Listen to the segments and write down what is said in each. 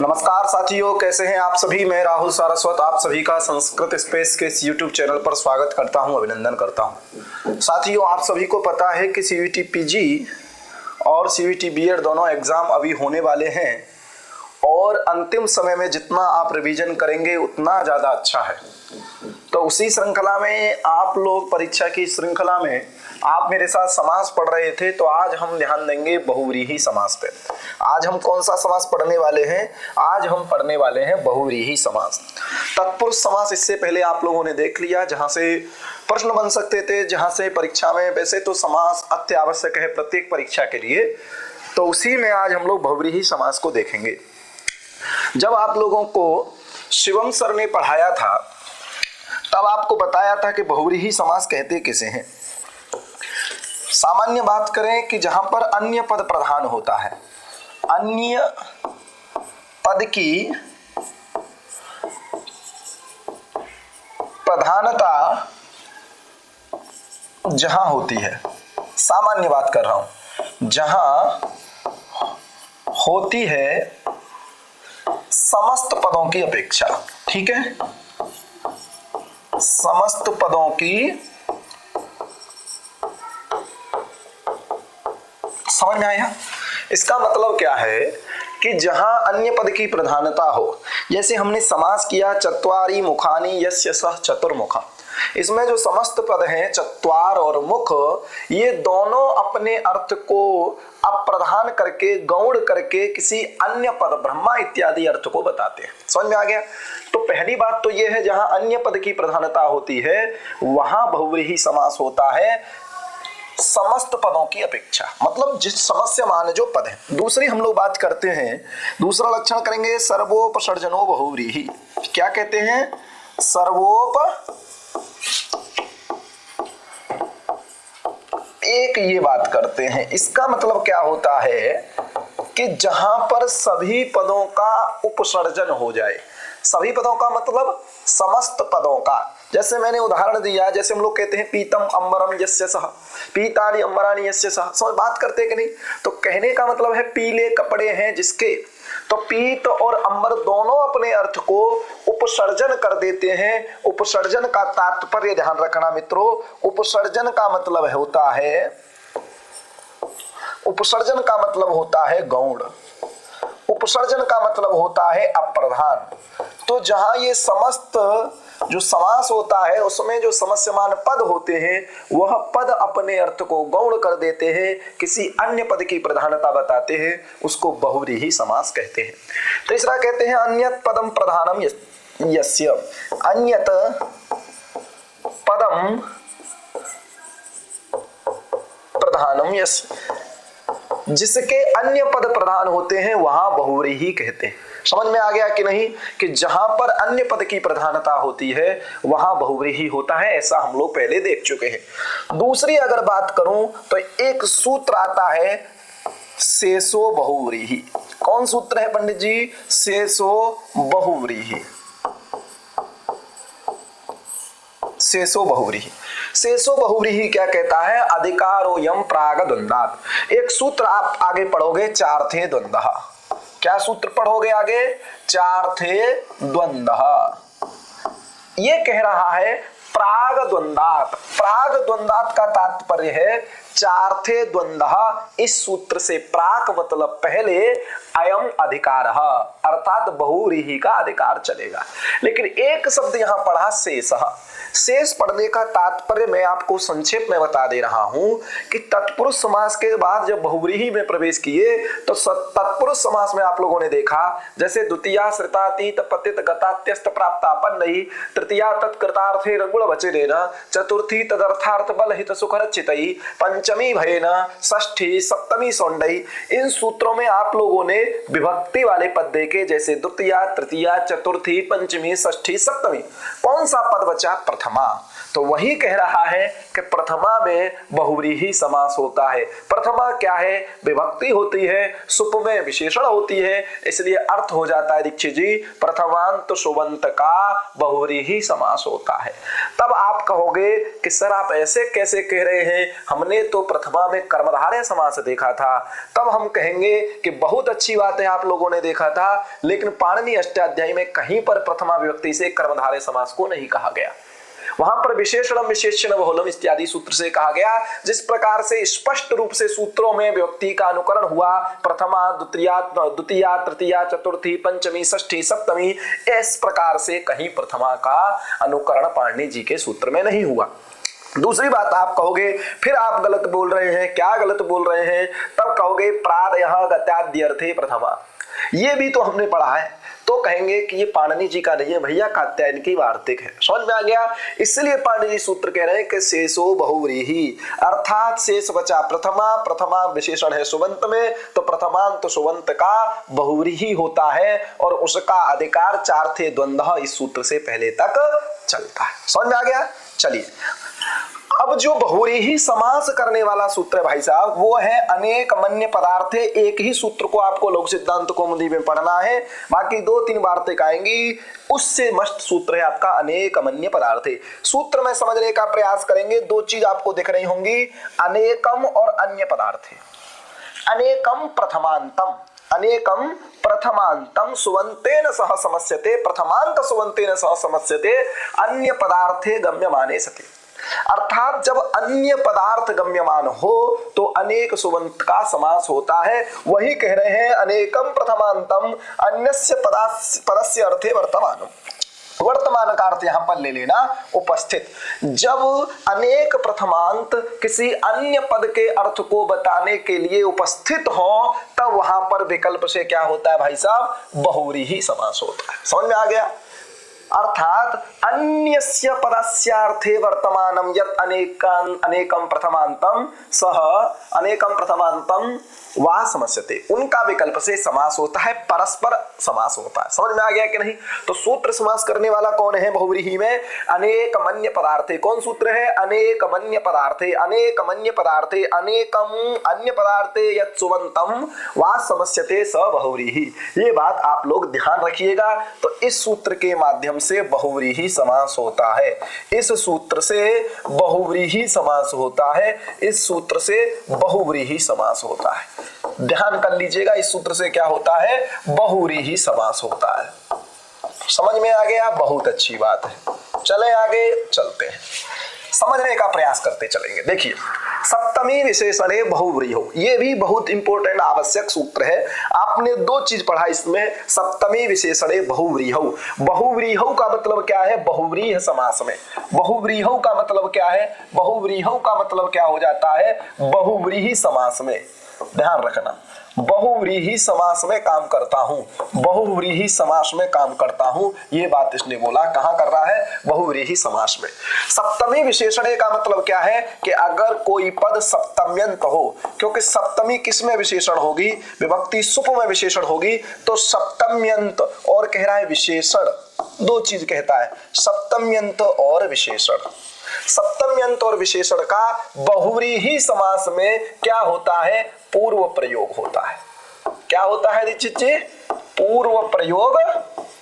नमस्कार साथियों, कैसे हैं आप सभी। मैं राहुल सारस्वत आप सभी का संस्कृत स्पेस के इस YouTube चैनल पर स्वागत करता हूं, अभिनंदन करता हूं। साथियों, आप सभी को पता है कि CVT PG और CVT BEd दोनों एग्जाम अभी होने वाले हैं और अंतिम समय में जितना आप रिवीजन करेंगे उतना ज़्यादा अच्छा है। तो उसी श्रृंखला में आप लोग परीक्षा की श्रृंखला में आप मेरे साथ समास पढ़ रहे थे, तो आज हम ध्यान देंगे बहुव्रीहि समास पे। आज हम कौन सा समास पढ़ने वाले हैं? आज हम पढ़ने वाले हैं बहुव्रीहि समास। तत्पुरुष समास इससे पहले आप लोगों ने देख लिया, जहां से प्रश्न बन सकते थे, जहां से परीक्षा में वैसे तो समास अत्यावश्यक है प्रत्येक परीक्षा के लिए, तो उसी में आज हम लोग बहुव्रीहि समास को देखेंगे। जब आप लोगों को शिवम सर ने पढ़ाया था तब आपको बताया था कि बहुव्रीहि समास कहते किसे हैं। सामान्य बात करें कि जहां पर अन्य पद प्रधान होता है, अन्य पद की प्रधानता जहां होती है, सामान्य बात कर रहा हूं, जहां होती है समस्त पदों की अपेक्षा, ठीक है, समस्त पदों की, समझ में आया? इसका मतलब क्या है कि जहां अन्य पद की प्रधानता हो, जैसे हमने समास किया चत्वारि मुखानि यस्य सः चतुर्मुखः। इसमें जो समस्त पद हैं चत्वार और मुख, ये दोनों अपने अर्थ को अप्रधान करके गौण करके किसी अन्य पद ब्रह्मा इत्यादि अर्थ को बताते हैं। समझ में आ गया? तो पहली बात तो ये है, जहां अन्य पद की प्रधानता होती है वहां बहुव्रीहि समास होता है समस्त पदों की अपेक्षा, मतलब जिस समस्यमान जो पद है। दूसरी हम लोग बात करते हैं, दूसरा लक्षण करेंगे सर्वोपसर्जनो बहुव्रीहि। क्या कहते हैं? एक ये बात करते हैं। इसका मतलब क्या होता है कि जहां पर सभी पदों का उपसर्जन हो जाए, सभी पदों का मतलब समस्त पदों का। जैसे मैंने उदाहरण दिया, जैसे हम लोग कहते हैं पीतम अंबरम यस्य सः, पीतानि अंबरानि यस्य सः। समझ बात करते हैं कि नहीं? तो कहने का मतलब है पीले कपड़े हैं जिसके, तो पीत और अंबर दोनों अपने अर्थ को उपसर्जन कर देते हैं। उपसर्जन का तात्पर्य ध्यान रखना मित्रों, उपसर्जन का मतलब होता है, उपसर्जन का मतलब होता है गौण, उपसर्जन का मतलब होता है अप्रधान। तो जहां ये समस्त जो समास होता है उसमें जो समस्यमान पद होते हैं वह पद अपने अर्थ को गौण कर देते हैं, किसी अन्य पद की प्रधानता बताते हैं, उसको बहुव्रीहि समास कहते हैं। तीसरा कहते हैं अन्यत पदम प्रधानम यस्य, अन्यत पदम प्रधानम यस्य, जिसके अन्य पद प्रधान होते हैं वहां बहुव्रीहि कहते हैं। समझ में आ गया कि नहीं? कि जहां पर अन्य पद की प्रधानता होती है वहां बहुव्रीहि होता है, ऐसा हम लोग पहले देख चुके हैं। दूसरी अगर बात करूं तो एक सूत्र आता है शेषो बहुव्रीहि। कौन सूत्र है पंडित जी? शेषो बहुव्रीहि। शेषो बहुव्रीहि। शेषो बहुव्रीहि क्या कहता है? अधिकारो यम प्राग द्वंद्वात्। एक सूत्र आप आगे पढ़ोगे, चार थे द्वंद्वः। क्या सूत्र पढ़ोगे आगे? चार थे द्वंद्वः। ये कह रहा है प्राग द्वंद्वात्। प्राग द्वंद्वात् का तात्पर्य है चार थे द्वंद्वः। इस सूत्र से प्राक मतलब पहले, अयम अधिकारः अर्थात बहुव्रीहि का अधिकार चलेगा। लेकिन एक शब्द यहां पढ़ा शेषः। शेष पढ़ने का तात्पर्य मैं आपको संक्षेप में बता दे रहा हूं कि तत्पुरुष समास के बाद जब बहुव्रीहि में प्रवेश किए तो तत्पुरुष समास में आप लोगों ने देखा, जैसे द्वितीया श्रितातीत पतित गतात्यस्त प्राप्तापन्नहि, तृतीया तत्कृतार्थे रंगुल वचनेन, चतुर्थी तदर्थार्थ बल हित सुख रचितहि, पंचमी भयेन, षष्ठी सप्तमी सौंडई। इन सूत्रों में आप लोगों ने विभक्ति वाले पद देखे, जैसे द्वितीया, तृतीया, चतुर्थी, पंचमी, षष्ठी, सप्तमी। कौन सा पद बचा? प्रथमा। तो वही कह रहा है कि प्रथमा में बहुव्रीहि समास होता है। प्रथमा क्या है? विभक्ति होती है, सुप में विशेषण होती है, इसलिए अर्थ हो जाता है दीक्षित जी प्रथमांत सुबंत का बहुव्रीहि समास होता है। तब आप कहोगे कि सर आप ऐसे कैसे कह रहे हैं, हमने तो प्रथमा में कर्मधारय समास देखा था, तब हम कहेंगे कि बहुत अच्छी बात है आप लोगों ने देखा था, लेकिन पाणिनि अष्टाध्यायी में कहीं पर प्रथमा विभक्ति से कर्मधारय समास को नहीं कहा गया। वहां पर विशेषणम विशेषण बहुलम इत्यादि सूत्र से कहा गया। जिस प्रकार से स्पष्ट रूप से सूत्रों में विभक्ति का अनुकरण हुआ, प्रथमा, द्वितीया, तृतीया, चतुर्थी, पंचमी, षष्ठी, सप्तमी, इस प्रकार से कहीं प्रथमा का अनुकरण पाणिनि जी के सूत्र में नहीं हुआ। दूसरी बात आप कहोगे फिर आप गलत बोल रहे हैं, क्या गलत बोल रहे हैं? तब कहोगे प्रादयः गत्याद्यर्थे प्रथमा, ये भी तो हमने पढ़ा है। तो कहेंगे कि ये पाणिनि जी का नहीं है भैया, कात्यायन की वार्तिक है। समझ में आ गया? इसलिए पाणिनि जी सूत्र कह रहे हैं कि शेषो बहुव्रीहि, अर्थात शेष बचा प्रथमा, प्रथमा विशेषण है सुबंत में, तो प्रथमांत सुबंत का बहुव्रीहि होता है और उसका अधिकार चार थे द्वंद्व इस सूत्र से पहले तक चलता है। समझ में आ गया? चलिए, अब जो बहुव्रीहि समास करने वाला सूत्र है भाई साहब, वो है अनेक मन्य पदार्थे। एक ही सूत्र को आपको लघु सिद्धांत कौमुदी में पढ़ना है, बाकी 2-3 वार्तिक आएंगी, उससे मस्त सूत्र है आपका अनेक मन्य पदार्थे। सूत्र में समझने का प्रयास करेंगे, 2 चीज आपको दिख रही होंगी, अनेकम और अन्य पदार्थे। अनेकम प्रथमांतम, अनेकम प्रथमांतम सुबंतेन सह समस्यते, प्रथमांत सुबंतेन सह समस्यते, अन्य पदार्थे गम्यमाने सति। अर्थात जब अन्य पदार्थ गम्यमान हो तो अनेक सुबंत का समास होता है। वही कह रहे हैं अनेकम प्रथमांतम अन्यस्य पदस्य अर्थे वर्तमानम। वर्तमान का अर्थ यहां पर ले लेना उपस्थित। जब अनेक प्रथमांत किसी अन्य पद के अर्थ को बताने के लिए उपस्थित हो, तब वहां पर विकल्प से क्या होता है भाई साहब? बहुव्रीहि समास होता है। समझ में आ गया? अर्थात अन्यस्य पदस्यार्थे वर्तमानम यत् अनेकम प्रथमांतम सह अनेकम प्रथमांतम वा समस्यते, उनका विकल्प से समास होता है, परस्पर समास होता है। समझ में आ गया कि नहीं? तो सूत्र समास करने वाला कौन है बहुव्रीहि में? अनेक मन्य पदार्थे। कौन सूत्र है? अनेक मन्य पदार्थे, अनेक मन्य पदार्थे, अनेकम अन्य पदार्थे यत् सुबंतम वा समस्यते स बहुव्रीहि। ये बात आप लोग ध्यान रखिएगा। तो इस सूत्र के माध्यम से बहुव्रीहि समास होता है, इस सूत्र से बहुव्रीहि समास होता है, इस सूत्र से बहुव्रीहि समास होता है। ध्यान कर लीजिएगा, इस सूत्र से क्या होता है? बहुव्रीहि समास होता है। समझ में आ गया? बहुत अच्छी बात है। चले आगे चलते हैं, समझने का प्रयास करते चलेंगे। देखिए, सप्तमी विशेषणे बहुव्रीहौ, ये भी बहुत इंपॉर्टेंट आवश्यक सूत्र है। आपने 2 चीज पढ़ा इसमें, सप्तमी विशेषणे बहुव्रीहौ। बहुव्रीहौ का मतलब क्या है? बहुव्रीह समास में। बहुव्रीहौ का मतलब क्या है? बहुव्रीहौ का मतलब क्या हो जाता है? बहुव्रीहि समास में। ध्यान रखना, बहुव्रीहि समास में काम करता हूं, बहुव्रीहि समास में काम करता हूं, ये बात इसने बोला। कहां कर रहा है? बहुव्रीहि समास में। सप्तमी विशेषणे का मतलब क्या है? कि अगर कोई पद सप्तम्यंत हो, क्योंकि सप्तमी किस में विशेषण होगी? विभक्ति सुप में विशेषण होगी, तो सप्तम्यंत और कह रहा है विशेषण, 2 चीज कहता है, सप्तम्यंत और विशेषण। सप्तम्यंत और विशेषण का बहुव्रीहि समास में क्या होता है? पूर्व प्रयोग होता है। क्या होता है दीक्षित जी? पूर्व प्रयोग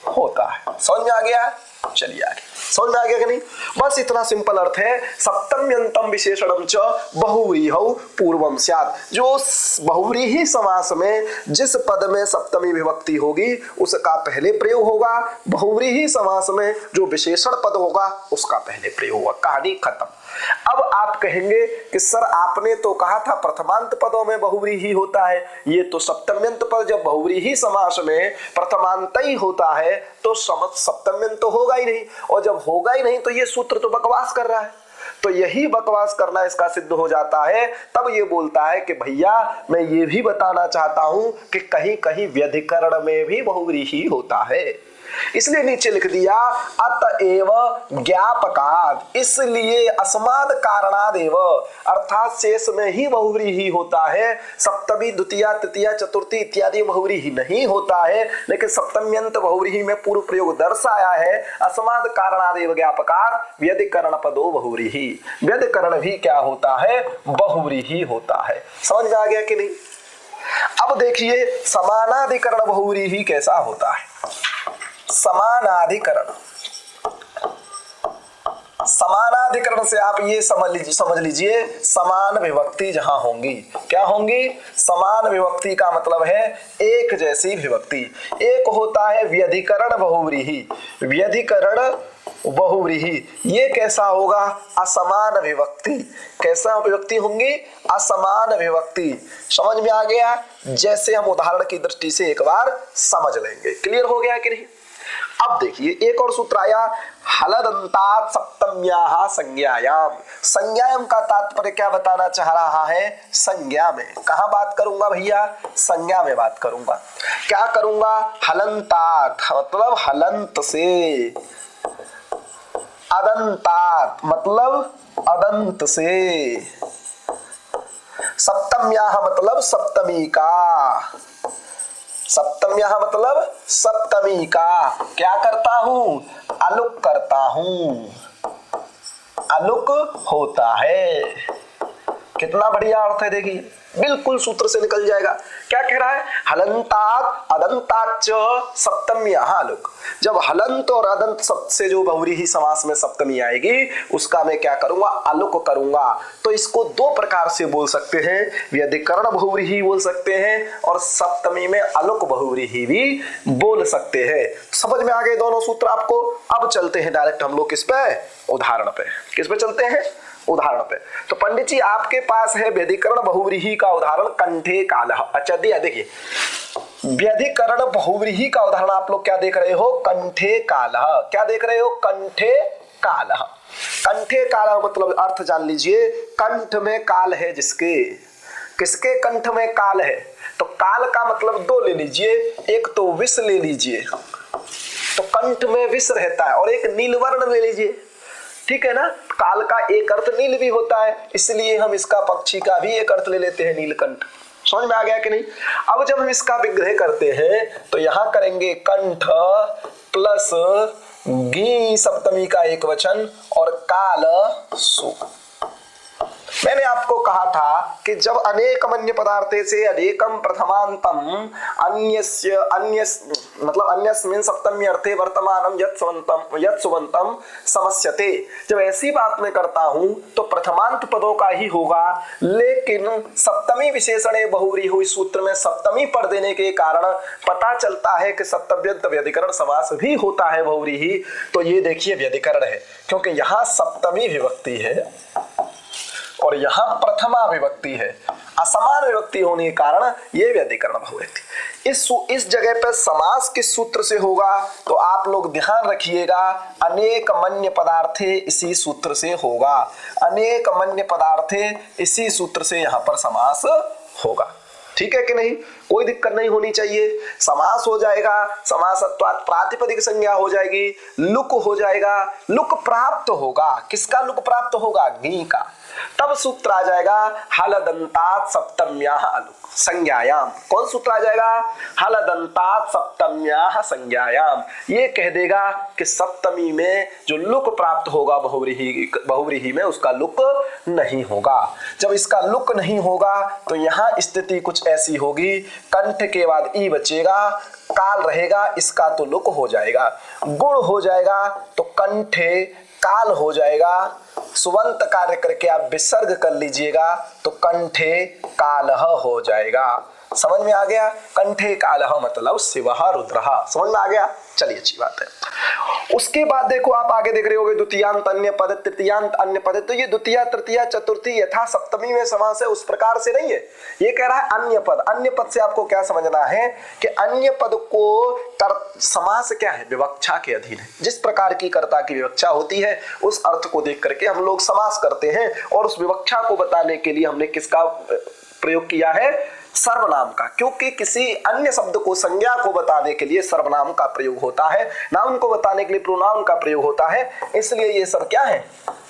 होता है। समझ में आ गया? चलिए आगे, समझ में आ गया कि नहीं? बस इतना सिंपल अर्थ है। सप्तम्यंतम विशेषणम च बहुव्रीहौ पूर्वम स्यात्। जो बहुव्रीहि समास में जिस पद में सप्तमी विभक्ति होगी उसका पहले प्रयोग होगा, बहुव्रीहि समास में जो विशेषण पद होगा उसका पहले प्रयोग होगा। कहानी खत्म। अब आप कहेंगे कि सर आपने तो कहा था प्रथमांत पदों में बहुव्रीहि होता है, ये तो सप्तम्यंत पद जब बहुव्रीहि समास में प्रथमांत ही होता है तो सप्तम्यंत तो होगा ही नहीं, और जब होगा ही नहीं तो ये सूत्र तो बकवास कर रहा है। तो यही बकवास करना इसका सिद्ध हो जाता है। तब ये बोलता है कि भैया मैं ये भी बताना चाहता हूं कि कहीं कहीं व्यधिकरण में भी बहुव्रीहि होता है, इसलिए नीचे लिख दिया अतएव ज्ञापकात्, इसलिए अस्माद कारणादेव, अर्थात शेष में ही बहुव्रीहि होता है। सप्तमी, द्वितीया, तृतीया, चतुर्थी इत्यादि बहुव्रीहि नहीं होता है, लेकिन सप्तम्यंत बहुव्रीहि में पूर्व प्रयोग दर्शाया है। अस्माद कारणादेव ज्ञापकात् व्यधिकरण पदो बहुव्रीहि, व्यधिकरण भी क्या होता है? बहुव्रीहि होता है। समझ में आ गया कि नहीं? अब देखिए समानाधिकरण बहुव्रीहि कैसा होता है। समानाधिकरण, समानाधिकरण से आप ये समझ लीजिए समान विभक्ति जहां होंगी, क्या होंगी? समान विभक्ति का मतलब है एक जैसी विभक्ति। एक होता है व्यधिकरण बहुव्रीहि, व्यधिकरण बहुव्रीहि, ये कैसा होगा? असमान विभक्ति। कैसा विभक्ति होंगी? असमान विभक्ति। समझ में आ गया? जैसे हम उदाहरण की दृष्टि से एक बार समझ लेंगे। क्लियर हो गया कि नहीं? अब देखिए एक और सूत्र आया, हलदंतात सप्तम्याः संज्ञायाम। संज्ञायाम का तात्पर्य क्या बताना चाह रहा है? संज्ञा में। कहां बात करूंगा भैया? संज्ञा में बात करूंगा। क्या करूंगा? हलंतात मतलब हलंत से, अदंतात मतलब अदंत से, सप्तम्याः मतलब सप्तमी का, सप्तम्याः मतलब सप्तमी का। क्या करता हूं? अलुक करता हूं, अलुक होता है। कितना बढ़िया अर्थ है, देखिए बिल्कुल सूत्र से निकल जाएगा। क्या कह रहा है? हलंतात अदंताच्च सप्तम्याः अलुक। जब हलंत और अदंत शब्द से जो बहुव्रीहि समास में सप्तमी आएगी उसका मैं क्या करूंगा? अलुक करूंगा। तो इसको दो प्रकार से बोल सकते हैं, व्यधिकरण बहुव्रीहि बोल सकते हैं और सप्तमी में अलुक बहुव्रीहि भी बोल सकते हैं। समझ में आ गए दोनों सूत्र आपको? अब चलते हैं डायरेक्ट हम लोग किस पे? उदाहरण पे। किस पे चलते हैं? उदाहरण पे। तो पंडित जी आपके पास है व्यधिकरण बहुव्रीहि का उदाहरण कंठे कालः। अच्छा देखिए व्यधिकरण बहुव्रीहि का उदाहरण आप लोग क्या देख रहे हो? कंठे कालः। क्या देख रहे हो? कंठे कालः। कंठे कालः मतलब अर्थ जान लीजिए, कंठ में काल है जिसके। किसके कंठ में काल है? तो काल का मतलब दो ले लीजिए, एक तो विष ले लीजिए, तो कंठ में विष रहता है, और एक नीलवर्ण ले लीजिए। ठीक है ना? काल का एक अर्थ नील भी होता है, इसलिए हम इसका पक्षी का भी एक अर्थ ले लेते हैं नीलकंठ। समझ में आ गया कि नहीं? अब जब हम इसका विग्रह करते हैं तो यहां करेंगे कंठ प्लस गी सप्तमी का एक वचन और काल सु। मैंने आपको कहा था कि जब अनेक मन्य पदार्थे से अनेकम प्रथमांतम अन्यस्य अन्य मतलब अन्यस्मिन् सप्तमी अर्थे वर्तमानम यत् सुबंतम समस्यते, जब ऐसी बात मैं करता हूं तो प्रथमांत पदों का ही होगा, लेकिन सप्तमी विशेषणे बहुव्रीहि हुई सूत्र में सप्तमी पढ़ देने के कारण पता चलता है कि सप्तम्यंत व्यधिकरण समास भी होता है बहुव्रीहि। तो ये देखिए व्यधिकरण है, क्योंकि यहां सप्तमी विभक्ति है और यहां प्रथमा विभक्ति है। असमान विभक्ति होने के कारण ये व्यधिकरण बहुव्रीहि। इस जगह पर समास किस सूत्र से होगा? तो आप लोग ध्यान रखिएगा, अनेक मन्य पदार्थे इसी सूत्र से होगा। अनेक मन्य पदार्थे इसी सूत्र से यहां पर समास होगा। ठीक है कि नहीं? कोई दिक्कत नहीं होनी चाहिए। समास हो जाएगा, समासत्वात् प्रातिपदिक संज्ञा हो जाएगी, लुक हो जाएगा, लुक प्राप्त होगा। किसका लुक प्राप्त होगा? गी का। तब सूत्र आ जाएगा हलदंतात सप्तम्याः अलुक संज्ञायाम। कौन सूत्र आ जाएगा? हलदंतात सप्तम्याः संज्ञायाम। ये कह देगा कि सप्तमी में जो लुक प्राप्त होगा बहुव्रीहि में उसका लुक नहीं होगा। जब इसका लुक नहीं होगा तो यहाँ स्थिति कुछ ऐसी होगी, कंठ के बाद ई बचेगा, काल रहेगा, इसका तो लुक हो जाएगा। गुण हो जाएगा तो कंठे काल हो जाएगा। सुबंत कार्य करके आप विसर्ग कर लीजिएगा तो कंठे कालः हो जाएगा। समझ में आ गया? कंठे कालः मतलब शिवः रुद्रः। समझ में आ गया? चलिए अच्छी बात है। उसके बाद देखो आप आगे देख रहे होगे द्वितीयांत अन्य पद तृतीयांत अन्य पद। तो ये द्वितीय तृतीय चतुर्थी यथा सप्तमी में समास है उस प्रकार से नहीं है। ये कह रहा है अन्य पद। अन्य पद से आपको क्या समझना है कि अन्य पद को समास क्या है? विवक्षा के अधीन है। जिस प्रकार की कर्ता की विवक्षा होती है उस अर्थ को देख करके हम लोग समास करते हैं, और उस विवक्षा को बताने के लिए हमने किसका प्रयोग किया है? सर्वनाम का। क्योंकि किसी अन्य शब्द को संज्ञा को बताने के लिए सर्वनाम का प्रयोग होता है, नाउन को बताने के लिए प्रोनाउन का प्रयोग होता है। इसलिए ये सब क्या है?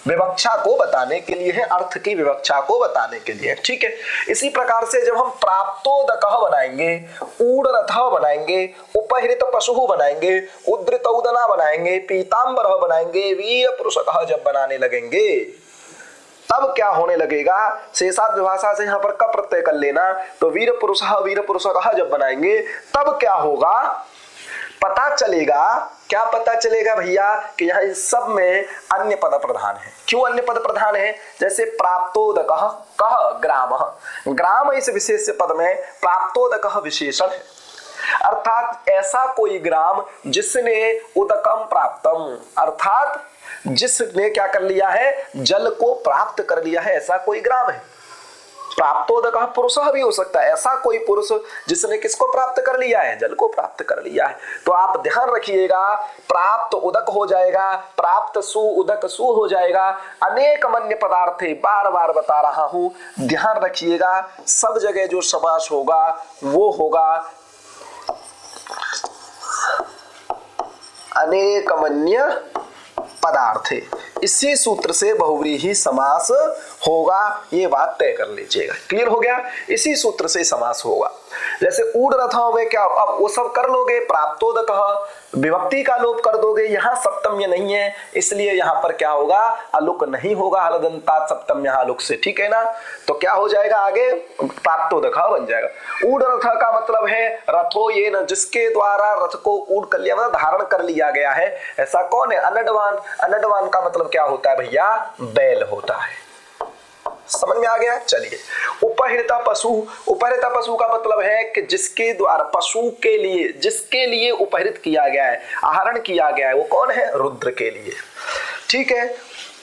विवक्षा को बताने के लिए है, अर्थ की विवक्षा को बताने के लिए। ठीक है। इसी प्रकार से जब हम प्राप्तोदकः बनाएंगे, ऊढ़रथः बनाएंगे, उपहृत पशुः बनाएंगे, उद्धृत उदना बनाएंगे, पीताम्बरः बनाएंगे, वीर पुरुषकः जब बनाने लगेंगे तब क्या होने लगेगा? शेषाद् विभाषा से यहाँ पर क प्रत्यय कर लेना। तो वीर पुरुषः वीर पुरुषकः जब बनाएंगे तब क्या होगा? पता चलेगा क्या पता चलेगा भैया कि यहाँ इस सब में अन्य पद प्रधान है। क्यों अन्य पद प्रधान है? जैसे प्राप्तोदकः कः ग्रामः, ग्राम इस विशेष पद में प्राप्तोदकः विशेषण है, अर्थात ऐसा कोई ग्राम जिसने उदकम प्राप्तम, अर्थात जिसने क्या कर लिया है, जल को प्राप्त कर लिया है, ऐसा कोई ग्राम है। प्राप्तोदकः पुरुषः भी हो सकता है, ऐसा कोई पुरुष जिसने किसको प्राप्त कर लिया है, जल को प्राप्त कर लिया है। तो आप ध्यान रखिएगा, प्राप्त उदक हो जाएगा, प्राप्त सु उदक सु हो जाएगा, अनेक अन्य पदार्थ है, बार बार बता रहा हूं, ध्यान रखिएगा। सब जगह जो समास होगा वो होगा अनेक अन्य पदार्थ है। इसी सूत्र से बहुव्रीहि समास होगा, ये बात तय कर लीजिएगा। क्लियर हो गया? इसी सूत्र से समास होगा। जैसे ऊढ़ रथों में क्या, अब वो सब कर लोगे, प्राप्तोदकः विभक्ति का लोप कर दोगे, यहाँ सप्तम्य नहीं है इसलिए यहाँ पर क्या होगा, अलुक नहीं होगा, हलदंतात सप्तम्य अलुक से, ठीक है ना। तो क्या हो जाएगा आगे, प्राप्तोदकः बन जाएगा। ऊढ़ रथ का मतलब है रथो ये न, जिसके द्वारा रथ को ऊढ़ कर लिया, मतलब धारण कर लिया गया है, ऐसा कौन है, अनडवान। अनडवान का मतलब क्या होता है भैया, बैल होता है। समझ में आ गया? चलिए, उपहृता पशु, उपहृता पशु का मतलब है कि जिसके द्वारा, पशु के लिए, जिसके लिए उपहृत किया गया है, आहरण किया गया है, वो कौन है, रुद्र के लिए, ठीक है।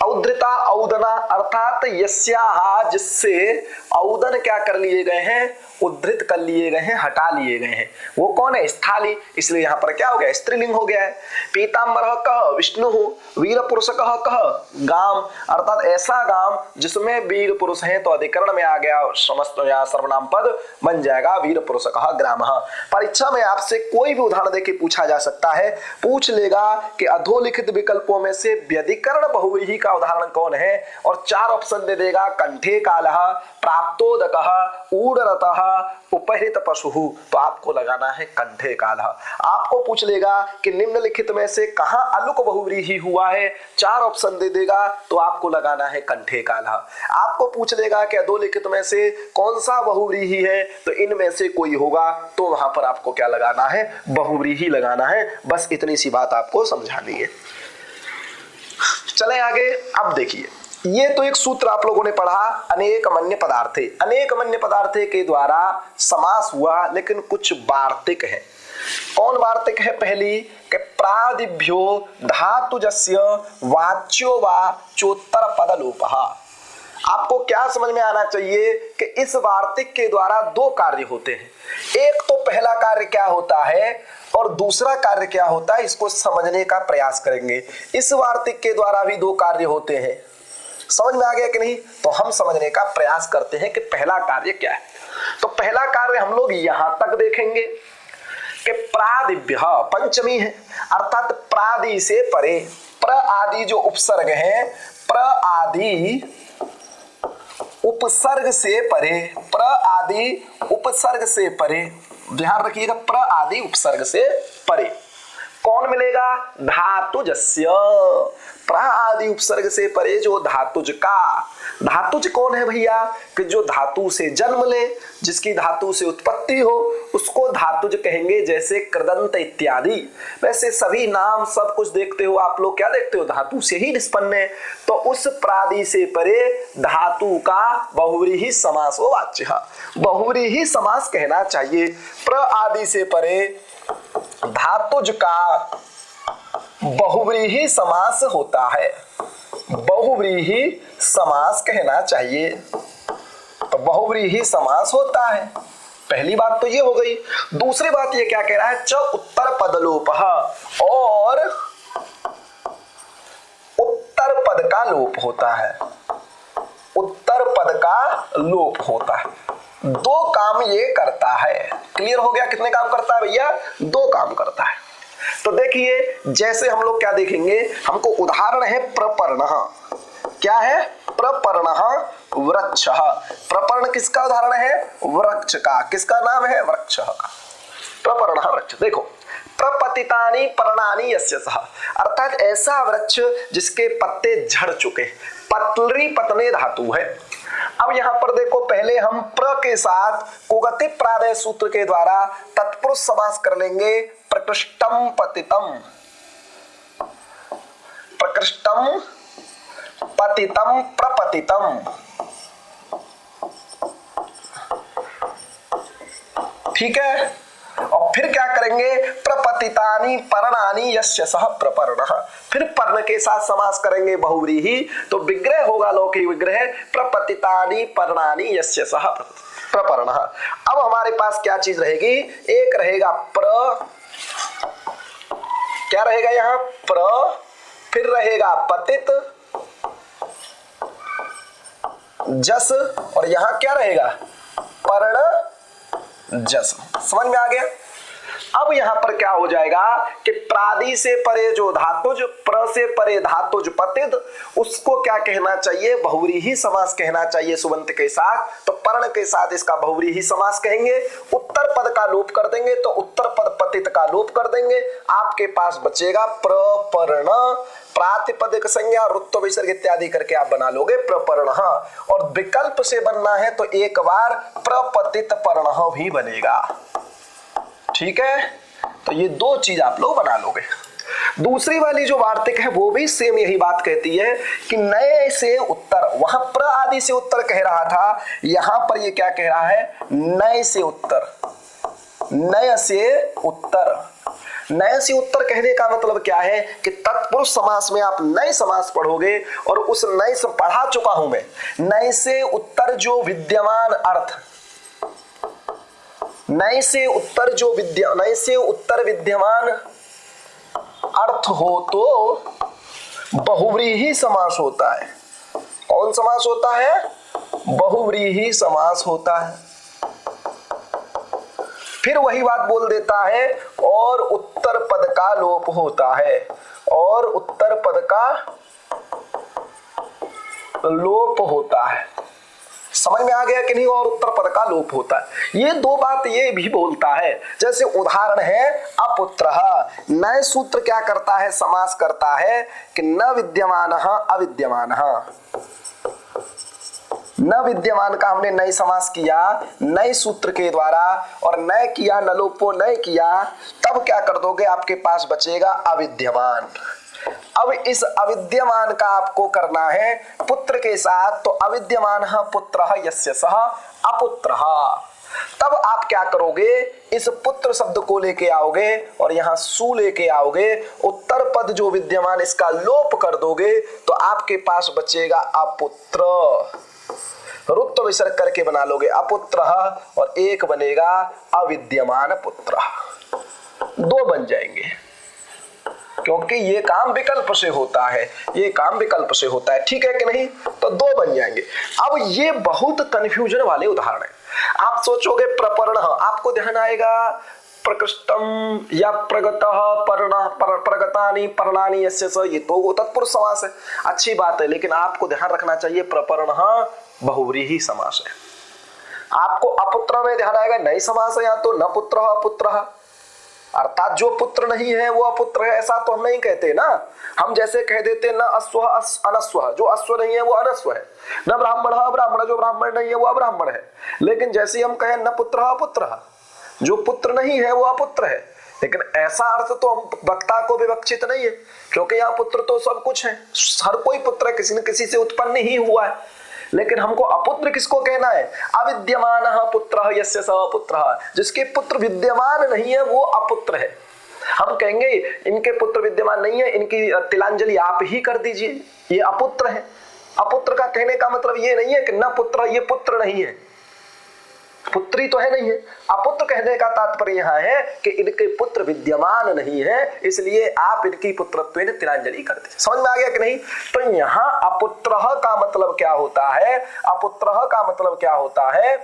औद्रिता औदना, अर्थात यस्याहा, जिससे औदन क्या कर लिए गए हैं, उद्धृत कर लिए गए हैं, हटा लिए गए हैं, वो कौन है, स्थाली, इसलिए यहाँ पर क्या हो गया, स्त्रीलिंग हो गया है। पीताम्बरः कः विष्णु, वीर पुरुषकः कः गाम, अर्थात ऐसा गाम जिसमें वीर पुरुष है, तो अधिकरण में आ गया, समस्त या सर्वनाम पद बन जाएगा वीर पुरुषकः ग्रामः। परीक्षा में आपसे कोई भी उदाहरण देके पूछा जा सकता है, पूछ लेगा कि अधोलिखित विकल्पों में से व्यधिकरण बहुव्रीहि का उदाहरण कौन है, और 4 ऑप्शन दे देगा, कंठे कालः, प्राप्तोदकः, ऊढ़रतः, उपहृत पशु, तो आपको लगाना है कंठे कालः। आपको पूछ लेगा कि निम्नलिखित में से कहां अलुक बहुव्रीहि हुआ है, 4 ऑप्शन दे देगा, तो आपको लगाना है कंठे कालः। आपको पूछ लेगा कि अधोलिखित में से कौन सा बहुव्रीहि है, तो इनमें से कोई होगा, तो वहां पर आपको क्या लगाना है, बहुव्रीहि लगाना है। बस इतनी सी बात आपको समझानी है। चले आगे। अब देखिए, ये तो एक सूत्र आप लोगों ने पढ़ा, अनेक अन्य पदार्थे, अनेक अन्य पदार्थे के द्वारा समास हुआ, लेकिन कुछ वार्तिक है। कौन वार्तिक है? पहली कि प्रादिभ्यो धातुजस्य वाच्यो वा चोत्तर पदलोपः। आपको क्या समझ में आना चाहिए कि इस वार्तिक के द्वारा 2 कार्य होते हैं। एक तो पहला कार्य क्या होता है और दूसरा कार्य क्या होता है, इसको समझने का प्रयास करेंगे। इस वार्तिक के द्वारा भी 2 कार्य होते हैं। समझ में आ गया कि नहीं? तो हम समझने का प्रयास करते हैं कि पहला कार्य क्या है। तो पहला कार्य हम लोग यहां तक देखेंगे कि प्रादिभ्य, पंचमी है, अर्थात प्रादि से परे, प्र आदि जो उपसर्ग है, प्र आदि उपसर्ग से परे, प्र आदि उपसर्ग से परे, ध्यान रखिएगा, प्र आदि उपसर्ग से परे कौन मिलेगा, धातुजस्य। प्र आदि उपसर्ग से परे जो धातुज का, धातुज कौन है भैया, कि जो धातु से जन्म ले, जिसकी धातु से उत्पत्ति हो, उसको धातुज कहेंगे। जैसे कृदंत इत्यादि, वैसे सभी नाम सब कुछ देखते हो आप लोग, क्या देखते हो, धातु से ही निष्पन्न है। तो उस प्रादि से परे धातु का बहुव्रीहि समास हो वाच्य, बहुव्रीहि समास कहना चाहिए। प्र आदि से परे धातुज का बहुव्रीहि समास होता है, बहुव्रीहि समास कहना चाहिए। तो बहुव्रीहि समास होता है, पहली बात तो ये हो गई। दूसरी बात ये क्या कह रहा है, च उत्तर पदलोपः, और उत्तर पद का लोप होता है, उत्तर पद का लोप होता है। 2 काम ये करता है। क्लियर हो गया? कितने काम करता है भैया? 2 काम करता है। तो देखिए, जैसे हम लोग क्या देखेंगे, हमको उदाहरण है प्रपर्णः। क्या है? प्रपर्णः वृक्षः। प्रपर्ण किसका उदाहरण है? वृक्ष का। किसका नाम है? वृक्ष का। प्रपर्णः वृक्ष। देखो, प्रपतितानि पर्णानि यस्य सः, अर्थात ऐसा वृक्ष जिसके पत्ते झड़ चुके, पतली पतने धातु है। अब यहां पर देखो, पहले हम प्र के साथ कुगति प्रादय सूत्र के द्वारा तत्पुरुष समास कर लेंगे, प्रकृष्टम पतितम। प्रकृष्टम पतितम प्रपतितम। ठीक है, और फिर क्या करेंगे, प्रपतितानि पर्णानि यस्य सह प्रपर्णः। फिर पर्ण के साथ समास करेंगे बहुव्रीहि, तो विग्रह होगा लौकिक विग्रह, प्रपतितानि पर्णानि यस्य सह प्रपर्णः। अब हमारे पास क्या चीज रहेगी, एक रहेगा प्र, क्या रहेगा यहां प्र, फिर रहेगा पतित जस, और यहां क्या रहेगा पर्ण जस। समझ में आ गया। अब यहां पर क्या हो जाएगा कि प्रादि से परे जो धातुज, प्र से परे धातुज पतित, उसको क्या कहना चाहिए, बहुव्रीहि समास कहना चाहिए सुबंत के साथ। तो पर्ण के साथ इसका बहुव्रीहि समास कहेंगे। उत्तर पद का लोप कर देंगे तो उत्तर पद पतित का लोप कर देंगे। आपके पास बचेगा प्रपर्ण, प्रातिपदिक संज्ञा रुत्व विसर्ग इत्यादि करके आप बना लोगे प्रपर्ण। और विकल्प से बनना है तो एक बार प्रपतित पर्ण भी बनेगा। ठीक है, तो ये दो चीज आप लोग बना लोगे। दूसरी वाली जो वार्तिक है वो भी सेम यही बात कहती है कि नए से उत्तर, वहां प्र आदि से उत्तर कह रहा था, यहां पर ये क्या कह रहा है, नए से उत्तर। नए से उत्तर, नए से उत्तर कहने का मतलब क्या है कि तत्पुरुष समास में आप नए समास पढ़ोगे, और उस नए से पढ़ा चुका हूं मैं। नए से उत्तर जो विद्यमान अर्थ, नए से उत्तर जो नए से उत्तर विद्यमान अर्थ हो तो बहुव्रीहि समास होता है। कौन समास होता है, बहुव्रीहि समास होता है। फिर वही बात बोल देता है, और उत्तर पद का लोप होता है, और उत्तर पद का लोप होता है। समझ में आ गया कि नहीं, और उत्तर पद का लोप होता है। ये दो बात ये भी बोलता है। जैसे उदाहरण है अपुत्रः, नए सूत्र क्या करता है, समास करता है कि न विद्यमानः अविद्यमानः। न विद्यमान का हमने नए समास किया नए सूत्र के द्वारा, और नए किया न लोपो नए किया, तब क्या कर दोगे, आपके पास बचेगा अविद्यमान। अब इस अविद्यमान का आपको करना है पुत्र के साथ, तो अविद्यमान पुत्रः यस्य सः अपुत्रः। तब आप क्या करोगे, इस पुत्र शब्द को लेके आओगे और यहां सु लेके आओगे, उत्तर पद जो विद्यमान इसका लोप कर दोगे, तो आपके पास बचेगा अपुत्र। रुत्व विसर्ग करके बना लोगे अपुत्रः, और एक बनेगा अविद्यमान पुत्र। दो बन जाएंगे, क्योंकि ये काम विकल्प से होता है, ये काम विकल्प से होता है। ठीक है कि नहीं, तो दो बन जाएंगे। अब ये बहुत कंफ्यूजन वाले उदाहरण है। आप सोचोगे प्रपर्ण, आपको ध्यान आएगा प्रकृष्टम या प्रगतः प्रगतानि पर्णानि यस्य स, ये तो तत्पुरुष समास है, अच्छी बात है। लेकिन आपको ध्यान रखना चाहिए प्रपर्ण बहुव्रीहि समास है। आपको अपुत्र में ध्यान आएगा नई समास है, या तो न पुत्र अपुत्र, अर्थात जो पुत्र नहीं है वो अपुत्र है, ऐसा तो हम नहीं कहते ना। हम जैसे कह देते न अश्व अनस्व, जो अश्व नहीं है वो अनस्व है, न ब्राह्मण अब्राह्मण, जो ब्राह्मण नहीं है वो अब्राह्मण है। लेकिन जैसे हम कहें न पुत्र अपुत्र, जो पुत्र नहीं है वो अपुत्र है, लेकिन ऐसा अर्थ तो हम वक्ता को विवक्षित नहीं है, क्योंकि यहाँ पुत्र तो सब कुछ है, हर कोई पुत्र किसी न किसी से उत्पन्न ही हुआ है। लेकिन हमको अपुत्र किसको कहना है, अविद्यमानः पुत्रः यस्य सः पुत्रः, जिसके पुत्र विद्यमान नहीं है वो अपुत्र है। हम कहेंगे इनके पुत्र विद्यमान नहीं है, इनकी तिलांजलि आप ही कर दीजिए, ये अपुत्र है। अपुत्र का कहने का मतलब ये नहीं है कि न पुत्र, ये पुत्र नहीं है, पुत्री तो है नहीं है। अपुत्र कहने का तात्पर्य यहाँ है कि इनके पुत्र विद्यमान नहीं है, इसलिए आप इनकी पुत्रत्वेन तिलांजलि कर दीजिए। समझ में आ गया कि नहीं। तो यहाँ अपुत्रः का मतलब क्या होता है, अपुत्रः का मतलब क्या होता है,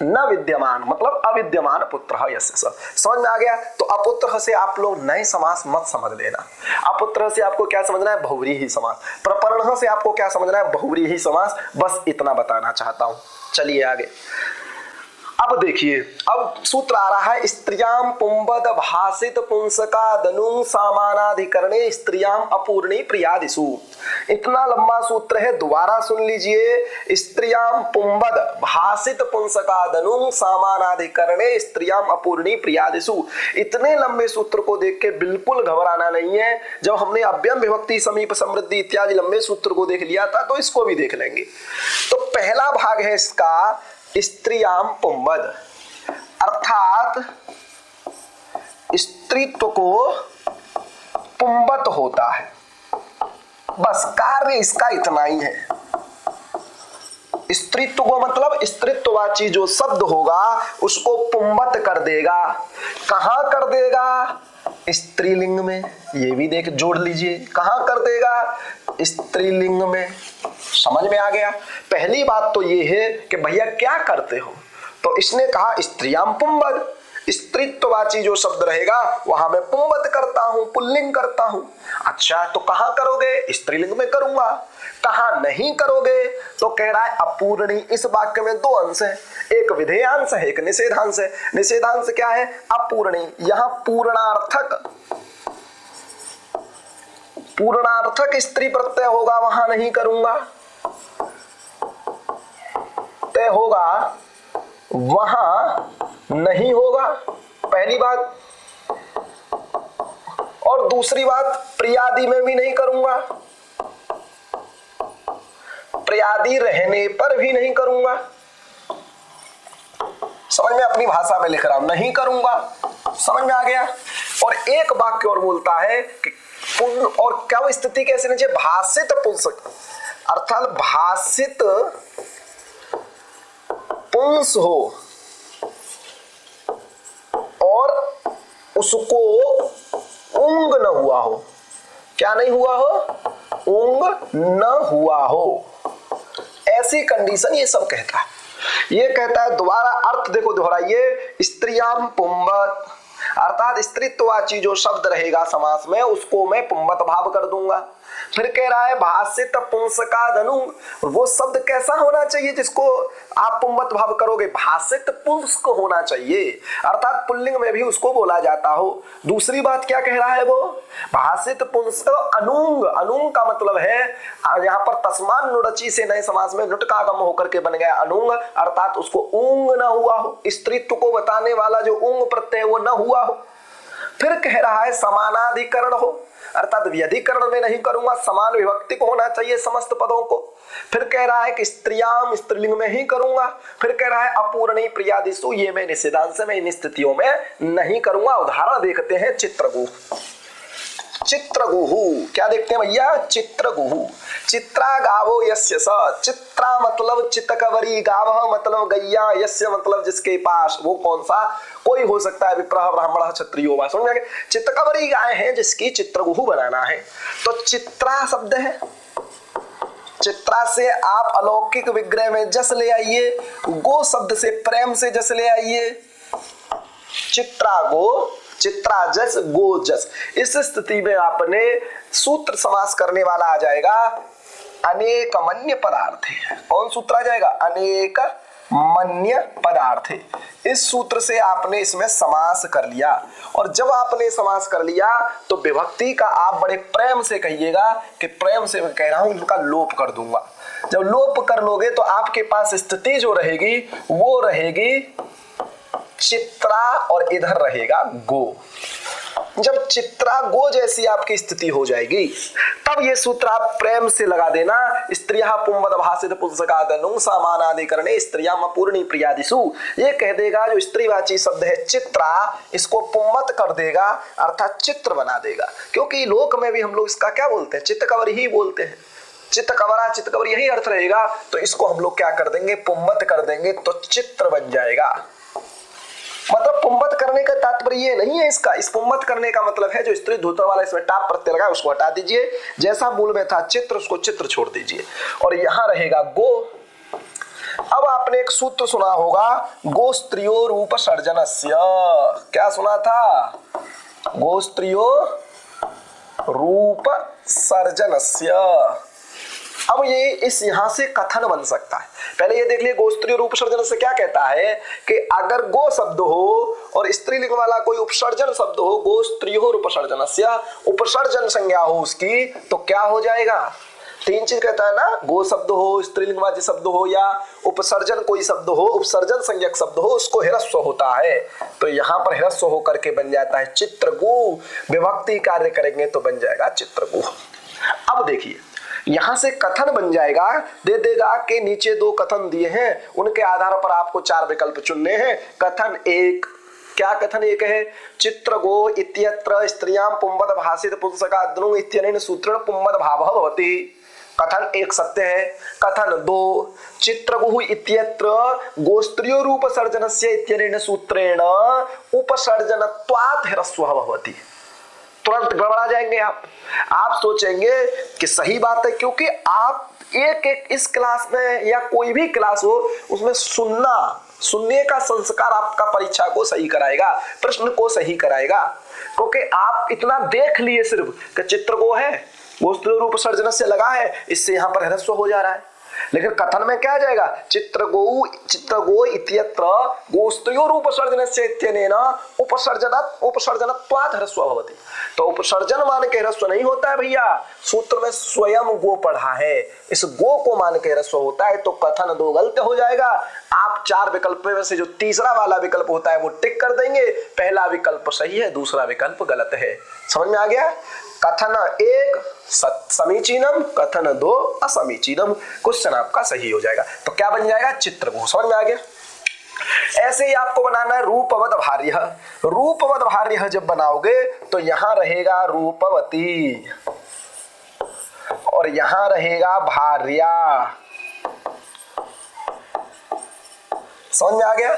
न विद्यमान मतलब अविद्यमान पुत्र यस्य स। समझ में आ गया। तो अपुत्र से आप लोग नए समास मत समझ लेना। अपुत्र से आपको क्या समझना है, बहुव्रीहि समास। प्रपर्ण से आपको क्या समझना है, बहुव्रीहि समास। बस इतना बताना चाहता हूं। चलिए आगे। अब देखिए, अब सूत्र आ रहा है स्त्रियाम पुंबद भासित पुंसका दनु सामानाधिकरणे स्त्रियाम अपूर्णी प्रियादिषु। इतना लंबा सूत्र है, दोबारा सुन लीजिए। स्त्रियाम पुंबद भासित पुंसका दनु सामानाधिकरणे स्त्रियाम अपूर्णी प्रियादिषु। इतने लंबे सूत्र को देख के बिल्कुल घबराना नहीं है। जब हमने अव्यम विभक्ति समीप समृद्धि इत्यादि लंबे सूत्र को देख लिया था, तो इसको भी देख लेंगे। तो पहला भाग है इसका स्त्रियाम पुंबद, अर्थात स्त्रीत्व को पुंबत होता है। बस कार्य इसका इतना ही है। स्त्रीत्व को मतलब स्त्रीत्ववाची जो शब्द होगा उसको पुंबत कर देगा। कहां कर देगा? स्त्रीलिंग में। ये भी देख जोड़ लीजिए, कहां कर देगा? स्त्रीलिंग में। समझ में आ गया? पहली बात तो ये है कि भैया क्या करते हो, तो इसने कहा स्त्रियाम पुंबद, स्त्रीत्ववाची जो शब्द रहेगा वहां मैं पुंबत करता हूं, पुल्लिंग करता हूं। अच्छा, तो कहां करोगे? स्त्रीलिंग में करूंगा। कहां नहीं करोगे? तो कह रहा है अपूर्णी। इस वाक्य में दो अंश है, एक विधेयांश है, एक निषेधांश है। निषेधांश क्या है? अपूर्णी। यहां पूर्णार्थक स्त्री प्रत्यय होगा, वहां नहीं करूंगा। तय होगा, वहां नहीं होगा, पहली बात। और दूसरी बात, प्रियादि में भी नहीं करूंगा, प्रियादि रहने पर भी नहीं करूंगा। समझ में? अपनी भाषा में लिख रहा हूं, नहीं करूंगा। समझ में आ गया? और एक वाक्य और बोलता है कि और क्या वो स्थिति कैसे नीचे? भाषित पुंसक, अर्थात भाषित पुंस हो और उसको उंग न हुआ हो। क्या नहीं हुआ हो? उंग न हुआ हो, ऐसी कंडीशन ये सब कहता है। ये कहता है, दोबारा अर्थ देखो, दोहराइए। स्त्रियाम पुंबत, अर्थात स्त्रीत्ववाची जो शब्द रहेगा समास में उसको मैं पुंबत भाव कर दूंगा। फिर कह रहा है भाषित पुंसका धनु, वो शब्द कैसा होना चाहिए जिसको आप पुंबत भाव करोगे? भाषित पुंस्क होना चाहिए, अर्थात पुल्लिंग में भी उसको बोला जाता हो। दूसरी बात क्या कह रहा है वो? भाषित पुंस्क अनुंग। अनुंग का मतलब है, यहाँ पर तस्मान नुडची से नए समास में नुट का आगम होकर के बन गया अनुंग, अर्थात उसको ऊंग न हुआ हो, स्त्रीत्व को बताने वाला जो ऊंग प्रत्यय वो न हुआ हो। फिर कह रहा है समानाधिकरण हो, अर्थात व्यधिकरण में नहीं करूंगा, समान विभक्ति को होना चाहिए समस्त पदों को। फिर कह रहा है कि स्त्रियाम, स्त्रीलिंग में ही करूंगा। फिर कह रहा है अपूर्णी प्रियादिषु, ये मैं निषेधांश में इन स्थितियों में नहीं करूंगा। उदाहरण देखते हैं, चित्रगुह। चित्रगुहु क्या देखते हैं भैया? चित्रगुहु। चित्रा गावो यस्य स, चित्रा मतलब चितकवरी, गावः मतलब गैया, यस्य मतलब जिसके पास, वो कौन सा? कोई हो सकता है, विप्रह ब्राह्मण क्षत्रियो वा। समझ में? चितकवरी गाय है जिसकी चित्रगुहु बनाना है। तो चित्रा शब्द है, चित्रा से आप अलौकिक विग्रह में जस ले आइए, गो शब्द से प्रेम से जस ले आइए। चित्रा गो, चित्रा जस, गो जस। इस स्थिति में आपने सूत्र समास करने वाला आ जाएगा अनेक मन्य पदार्थ। कौन सूत्र आ जाएगा? अनेक मन्य पदार्थ। इस सूत्र से आपने इसमें समास कर लिया, और जब आपने समास कर लिया तो विभक्ति का आप बड़े प्रेम से कहिएगा कि प्रेम से मैं कह रहा हूं, इनका लोप कर दूंगा। जब लोप कर लोगे तो आपके पास स्थिति जो रहेगी वो रहेगी चित्रा, और इधर रहेगा गो। जब चित्रा गो जैसी आपकी स्थिति हो जाएगी, तब ये सूत्र आप प्रेम से लगा देना। स्त्रियः पुंबत भाषित पुंसका दनु सामानाधिकरणे स्त्रियाम अपूर्णी प्रियादिषु। ये कह देगा जो स्त्रीवाची शब्द है चित्रा, इसको पुंबत कर देगा, अर्थात चित्र बना देगा। क्योंकि लोक में भी हम लोग इसका क्या बोलते हैं? चित्तकवर ही बोलते हैं। चित्तकवरा, चित्तकवर यही अर्थ रहेगा। तो इसको हम लोग क्या कर देंगे? पुंबत कर देंगे, तो चित्र बन जाएगा। मतलब पुंबत करने का तात्पर्य ये नहीं है इसका। इस पुंबत करने का मतलब है जो स्त्री धूता वाला इसमें टाप प्रत्यय लगा उसको हटा दीजिए, जैसा मूल में था चित्र उसको चित्र छोड़ दीजिए, और यहां रहेगा गो। अब आपने एक सूत्र सुना होगा, गो स्त्रियो रूप सर्जनस्य। क्या सुना था? गो स्त्रियो रूप सर्जनस्य। अब ये इस यहां से कथन बन सकता है। पहले ये देख लिए गोस्त्रीय उपसर्जन से क्या कहता है कि अगर गो शब्द हो और स्त्रीलिंग वाला कोई उपसर्जन शब्द हो, गोस्त्रीय उपसर्जनस्य उपसर्जन संज्ञा हो उसकी, तो क्या हो जाएगा? तीन चीज कहता है ना, गो शब्द हो, स्त्रीलिंगवाची शब्द हो या उपसर्जन कोई शब्द हो, उपसर्जन संज्ञक शब्द हो, उसको हिरस्व होता है। तो यहाँ पर हिरस्व होकर के बन जाता है चित्रगु। विभक्ति कार्य करेंगे तो बन जाएगा चित्रगु। अब देखिए यहां से कथन बन जाएगा, दे देगा कि नीचे दो कथन दिए हैं, उनके आधार पर आपको चार विकल्प चुनने हैं। कथन एक, क्या कथन एक है? चित्रगो इत्यत्र स्त्रियां पुंवद भाषित पुंसकाद्नु इत्यनेन सूत्रेण पुंवद भावः भवति। कथन एक सत्य है। कथन दो, चित्रगुः इत्यत्र गोस्त्रीय रूप सर्जनस्य इत्यनेन सूत्रेण उपसर्जनत्वात् ह्रस्वः भवति। तुरंत गड़बड़ा जाएंगे आप सोचेंगे कि सही बात है, क्योंकि आप एक एक इस क्लास में या कोई भी क्लास हो उसमें सुनने का संस्कार आपका परीक्षा को सही कराएगा, प्रश्न को सही कराएगा। क्योंकि आप इतना देख लिए सिर्फ कि चित्रगो है, गोस्त्रीय रूप सर्जन से लगा है, इससे यहाँ पर ह्रस्व हो जा रहा है। लेकिन कथन में क्या आ जाएगा? चित्रगो इत्यत्र गोस्त्रीय रूप सर्जनस्य इत्यनेन उपसर्जनत्वात् ह्रस्व भवति। तो उपसर्जन मान के ह्रस्व नहीं होता है भैया, सूत्र में स्वयं गो पढ़ा है, इस गो को मान के ह्रस्व होता है। तो कथन दो गलत हो जाएगा। आप चार विकल्प में से जो तीसरा वाला विकल्प होता है वो टिक कर देंगे, पहला विकल्प सही है, दूसरा विकल्प गलत है। समझ में आ गया? कथन एक समीचीनम, कथन दो असमीचीनम, क्वेश्चन आपका सही हो जाएगा। तो क्या बन जाएगा? चित्रगु। समझ में आ गया? ऐसे ही आपको बनाना है रूपवद भार्य। रूपवद भार्य जब बनाओगे तो यहां रहेगा रूपवती और यहां रहेगा भार्या। समझ में आ गया?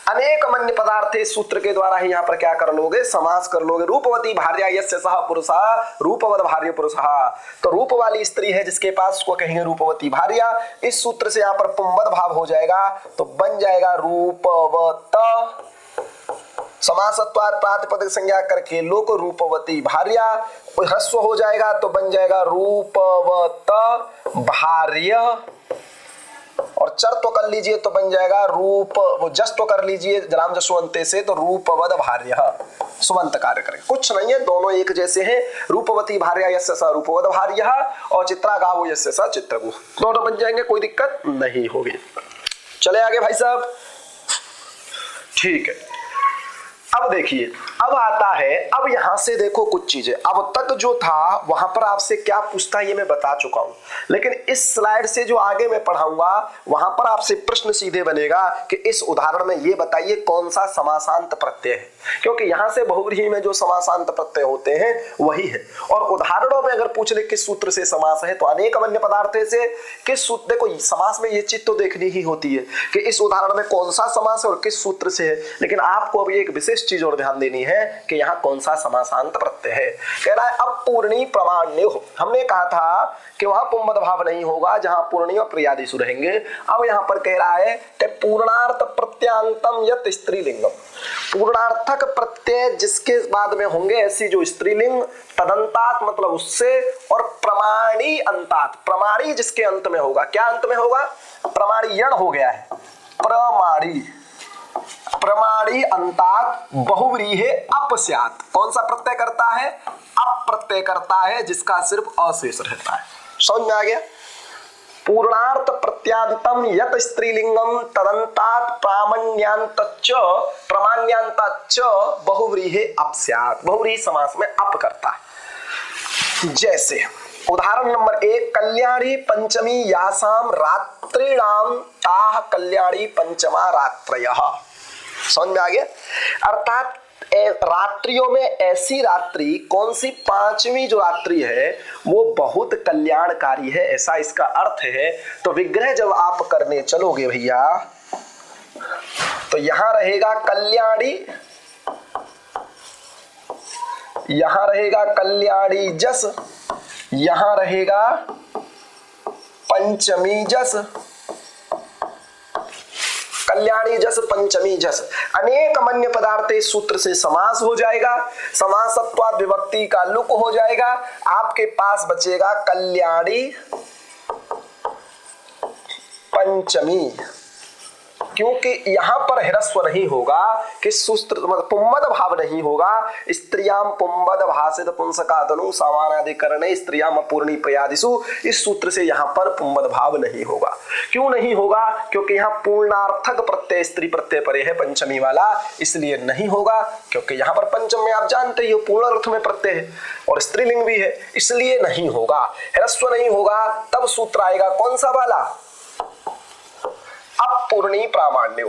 अनेक अन्य पदार्थ इस सूत्र के द्वारा ही यहाँ पर क्या कर लोगे? समास कर लोगे। रूपवती भार्या यस्य सह पुरुषः रूपवद भार्य पुरुषः। तो रूप वाली स्त्री है जिसके पास, उसको कहेंगे रूपवती भार्या। इस सूत्र से यहाँ पर पुंवद भाव हो जाएगा तो बन जाएगा रूपवत। समासत्वात् प्रातिपदिक संज्ञा करके लोक रूपवती भार्या, ह्रस्व हो जाएगा तो बन जाएगा रूपवत भार्य। और चर तो कर लीजिए तो बन जाएगा रूप, वो जस तो कर लीजिए जलाम जसवंते से, तो रूपवद भार्य। सुबंत कार्य करें, कुछ नहीं है, दोनों एक जैसे हैं। रूपवती भार्या यस्य स रूपवद भार्य और चित्रा गावो यस्य स चित्रगु, दोनों बन जाएंगे, कोई दिक्कत नहीं होगी। चले आगे भाई साहब। ठीक है, अब देखिए अब आता है, अब यहां से देखो कुछ चीजें। अब तक जो था वहां पर आपसे क्या पूछता है ये मैं बता चुका हूं, लेकिन इस स्लाइड से जो आगे मैं पढ़ाऊंगा वहां पर आपसे प्रश्न सीधे बनेगा कि इस उदाहरण में ये बताइए कौन सा समासांत प्रत्यय है, क्योंकि यहां से बहुव्रीहि में जो समासांत प्रत्यय होते हैं वही है। और उदाहरणों में अगर पूछ ले किस सूत्र से समास है तो अनेक अन्य पदार्थ से किस सूत्र, देखो समास में ये चीज तो देखनी ही होती है कि इस उदाहरण में कौन सा समास है और किस सूत्र से है। लेकिन आपको अभी एक विशेष चीज और ध्यान देनी है कि यहाँ कौन सा समासांत प्रत्यय है। कह रहा है अपूर्णी प्रमाण्य हो। हमने कहा था कि वहां पुंवद भाव नहीं होगा जहां पूर्णी और प्रियादिशु रहेंगे। अब यहाँ पर कह रहा है कि पूर्णार्थ प्रत्यांतम यत स्त्रीलिंगम, पूर्णार्थक प्रत्यय जिसके बाद में होंगे ऐसी जो स्त्रीलिंग, तदंतात मतलब उससे, और प्रमाणी अंतात, प्रमाणी जिसके अंत में होगा। क्या अंत में होगा? प्रमाणी यण हो गया है, प्रमाणी, प्रमाणी अंतात बहुव्रीहि अप स्यात्। कौन सा प्रत्यय करता है? अप प्रत्यय करता है जिसका सिर्फ अशेष रहता है। समझ में आ गया? पूर्णार्थ प्रत्यांतम यत स्त्रीलिंगम तदंतात प्रामाण्यान्तच्च प्रमाण्यान्तच्च बहुव्रीहि अप स्यात्। बहुव्रीहि समास में अप करता है। जैसे उदाहरण नंबर 1, कल्याणी पंचमी यासाम रात्रिणाम ताः कल्याणी पंचमा रात्रयः। समझ में आ गया? अर्थात रात्रियों में ऐसी रात्रि कौन सी, पांचवी जो रात्रि है वो बहुत कल्याणकारी है, ऐसा इसका अर्थ है। तो विग्रह जब आप करने चलोगे भैया तो यहां रहेगा कल्याणी, यहां रहेगा कल्याणी जस, यहां रहेगा पंचमी जस, कल्याणी जस पंचमी जस। अनेक अन्य पदार्थ इस सूत्र से समास हो जाएगा, समासत्वात् विभक्ति का लुक हो जाएगा। आपके पास बचेगा कल्याणी पंचमी, क्योंकि यहां पर ह्रस्व नहीं होगा कि सूत्र मतलब पुंबद भाव नहीं होगा। स्त्रियाम पुंबद भाषित पुंसकादनु सामानाधिकरणे स्त्रियाम अपूर्णी प्रयादिषु, इस सूत्र से यहां पर पुंबद भाव नहीं होगा। क्यों नहीं होगा? क्योंकि यहां पूर्णार्थक प्रत्यय स्त्री प्रत्यय परे है पंचमी वाला, इसलिए नहीं होगा। क्योंकि यहां पर पंचम में आप जानते ही हो पूर्ण अर्थ में प्रत्यय है और स्त्रीलिंग भी है, इसलिए नहीं होगा। ह्रस्व नहीं होगा तब सूत्र आएगा कौन सा वाला? अपूर्णी प्रामाण्य।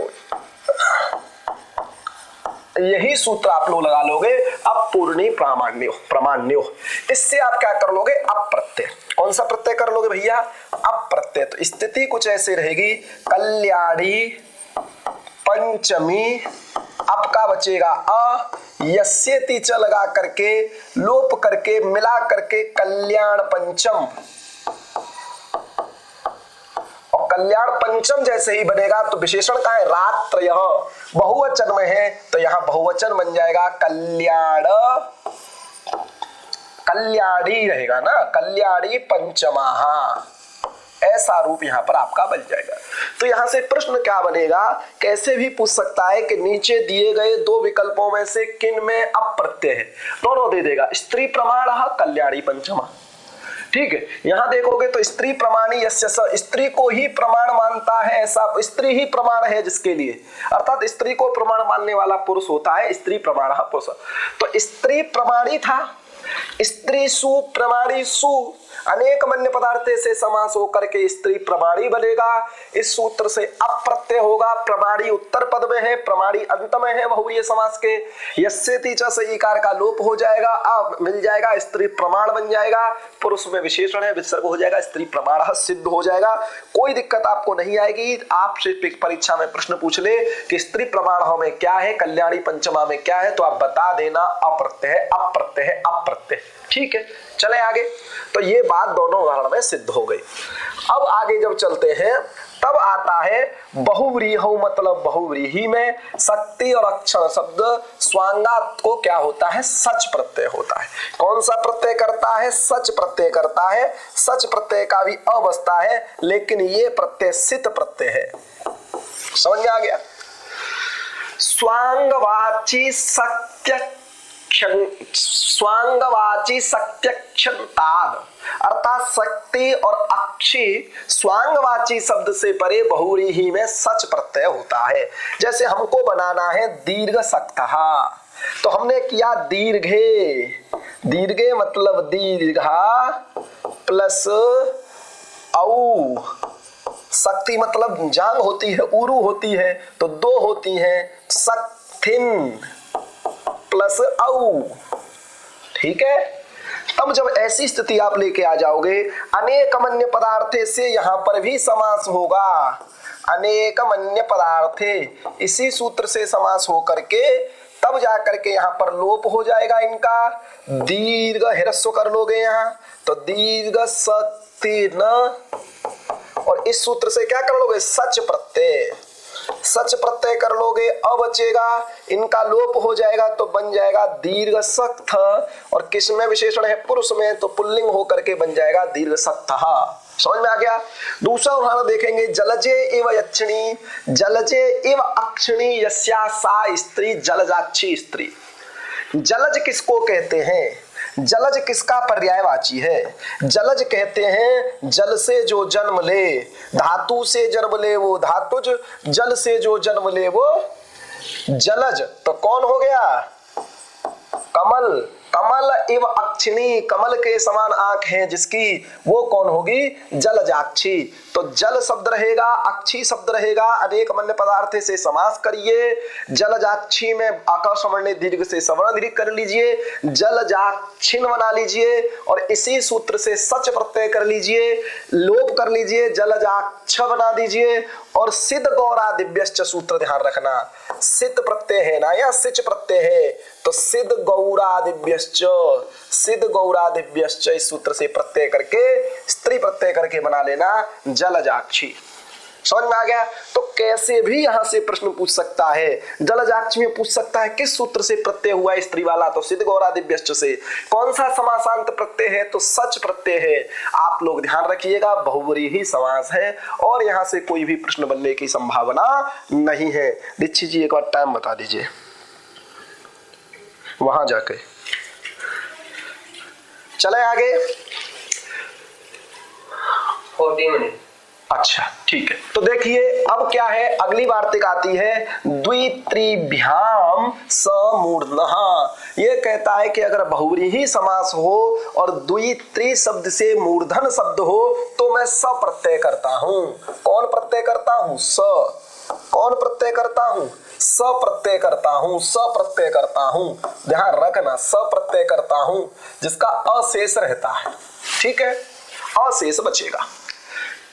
यही सूत्र आप लोग लगा लोगे, अपूर्णी प्रामाण्यो। इससे आप क्या कर लोगे? अप्रत्यय। कौन सा प्रत्यय कर लोगे भैया? अप्रत्यय। तो स्थिति कुछ ऐसे रहेगी, कल्याणी पंचमी, आपका बचेगा अ, यस्येति च लगा करके लोप करके मिला करके कल्याण पंचम, कल्याण पंचम जैसे ही बनेगा तो विशेषण का है रात्रयः, बहुवचन में है तो यहां बहुवचन बन जाएगा कल्याण, कल्याणी रहेगा ना, कल्याणी पंचमाः, ऐसा रूप यहां पर आपका बन जाएगा। तो यहां से प्रश्न क्या बनेगा? कैसे भी पूछ सकता है कि नीचे दिए गए दो विकल्पों में से किन में अप्रत्यय है, दोनों दे देगा। स्त्री प्रमाण कल्याणी पंचमा, ठीक है। यहां देखोगे तो स्त्री प्रमाणी यस्य स, स्त्री को ही प्रमाण मानता है, ऐसा स्त्री ही प्रमाण है जिसके लिए, अर्थात स्त्री को प्रमाण मानने वाला पुरुष होता है स्त्री प्रमाण पुरुष। तो स्त्री प्रमाणी था, स्त्री सु प्रमाणी सु, अनेक मन्य पदार्थ से समास होकर के स्त्री प्रमाणी बनेगा। इस सूत्र से अप्रत्यय होगा, प्रमाणी उत्तर पद में है, प्रमाणी अंत में है बहुव्रीहि समास के। यस्येति च से इकार का लोप हो जाएगा, अब मिल जाएगा, स्त्री प्रमाण बन जाएगा, पुरुष में विशेषण है विसर्ग हो जाएगा, स्त्री प्रमाण सिद्ध हो जाएगा। कोई दिक्कत आपको नहीं आएगी। आपसे परीक्षा में प्रश्न पूछ ले कि स्त्री प्रमाण में क्या है, कल्याणी पंचमा में क्या है, तो आप बता देना अप्रत्यय है, अप्रत्यय है, अप्रत्यय। ठीक है, चले आगे। तो ये बात दोनों उदाहरण में सिद्ध हो गई। अब आगे जब चलते हैं तब आता है बहुव्रीहि, मतलब बहुव्रीहि में शक्ति और अक्षर शब्द स्वांगात को क्या होता है? सच प्रत्यय होता है। कौन सा प्रत्यय करता है? सच प्रत्यय करता है। सच प्रत्यय का भी अ बसता है, लेकिन ये प्रत्यय सित प्रत्यय है। समझ में आ गया? स्वांगवाची सत्य स्वांगवाची सत्यक्षताद, अर्थात शक्ति और अक्षी स्वांगवाची शब्द से परे बहुव्रीहि में सच प्रत्यय होता है। जैसे हमको बनाना है दीर्घ सक्तः, तो हमने किया दीर्घे, दीर्घे मतलब दीर्घा प्लस औ, शक्ति मतलब जांग होती है, उरु होती है, तो दो होती हैं, सक्थिन प्लस औ। ठीक है। तब जब ऐसी स्थिति आप लेके आ जाओगे, अनेक अन्य पदार्थे से यहां पर भी समास होगा, अनेक अन्य पदार्थे, इसी सूत्र से समास हो करके तब जा करके यहां पर लोप हो जाएगा इनका, दीर्घ ह्रस्व कर लोगे यहां, तो दीर्घ शक्ति न, और इस सूत्र से क्या कर लोगे? सच प्रत्यय, सच प्रत्यय कर लोगे, अब बचेगा, इनका लोप हो जाएगा तो बन जाएगा दीर्घ सक्त, और किस में विशेषण है? पुरुष में, तो पुल्लिंग होकर के बन जाएगा दीर्घ सक्तः। समझ में आ गया? दूसरा उदाहरण देखेंगे, जलजे इव यक्षिणी, जलजे इव अक्षिणी यस्या सा स्त्री जलजाक्षी स्त्री। जलज किसको कहते हैं? जलज किसका पर्यायवाची है? जलज कहते हैं जल से जो जन्म ले, धातु से जन्म ले वो धातुज, जल से जो जन्म ले वो जलज। तो कौन हो गया? कमल, कमल एव अक्षिणी, कमल के समान आंख है जिसकी, वो कौन होगी? जलजाक्षी। तो जल शब्द रहेगा, अक्षी शब्द रहेगा, अनेक अन्य पदार्थ से समास करिए। जलजाक्षी में आकार सवर्ण दीर्घ से सवर्ण दीर्घ कर लीजिए, जलजाक्षिन बना लीजिए, और इसी सूत्र से सच प्रत्यय कर लीजिए, लोप कर लीजिए, जलजाक्ष बना दीजिए, और सिद्ध गौरा दिव्यश्च सूत्र ध्यान रखना, सिद्ध प्रत्यय है ना या सिच प्रत्यय है, तो सिद्ध गौरा दिव्यश्च, सिद्ध गौरा दिव्यश्च इस सूत्र से प्रत्यय करके स्त्री प्रत्यय करके बना लेना जलजाक्षी। समझ में आ गया? तो कैसे भी यहां से प्रश्न पूछ सकता है, जलजाक्ष में पूछ सकता है किस सूत्र से प्रत्यय हुआ स्त्री वाला, तो सिद्ध गौरादिभ्यश्च से। कौन सा समासांत प्रत्यय है, तो सच प्रत्यय है। आप लोग ध्यान रखिएगा, बहुव्रीहि समास है और यहां से कोई भी प्रश्न बनने की संभावना नहीं है। दीक्षित जी एक बार टाइम बता दीजिए वहां जाके। चले आगे 40 मिनट। अच्छा ठीक है, तो देखिए अब क्या है, अगली वार्तिक आती है द्वित्रिभ्याम समूर्धनः। ये कहता है कि अगर बहुव्रीहि समास हो और द्वित्रि शब्द से मूर्धन शब्द हो तो मैं स प्रत्यय करता हूं। कौन प्रत्यय करता हूं? स। कौन प्रत्यय करता हूं? स प्रत्यय करता हूं, स प्रत्यय करता हूं। ध्यान रखना, स प्रत्यय करता हूं जिसका अशेष रहता है, ठीक है, अशेष बचेगा।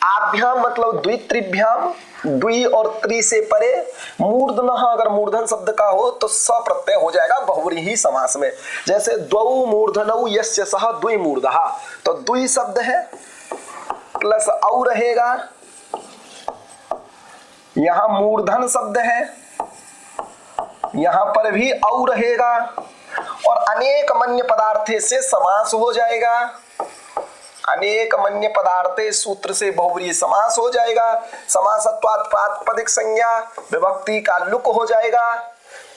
आभ्याम मतलब द्वित्रिभ्याम, द्वि और त्रि से परे, मूर्धनः अगर मूर्धन शब्द का हो तो स प्रत्यय हो जाएगा बहुव्रीहि समास में। जैसे द्वौ मूर्धनौ यस्य सः द्विमूर्धः, तो द्वि शब्द है प्लस औ रहेगा, यहां मूर्धन शब्द है, यहां पर भी औ रहेगा और अनेक मन्य पदार्थे से समास हो जाएगा। अनेक मन्य पदार्थे सूत्र से बहुव्रीहि समास हो जाएगा। समासत्वात् प्रातिपदिक संज्ञा विभक्ति का लुक हो जाएगा।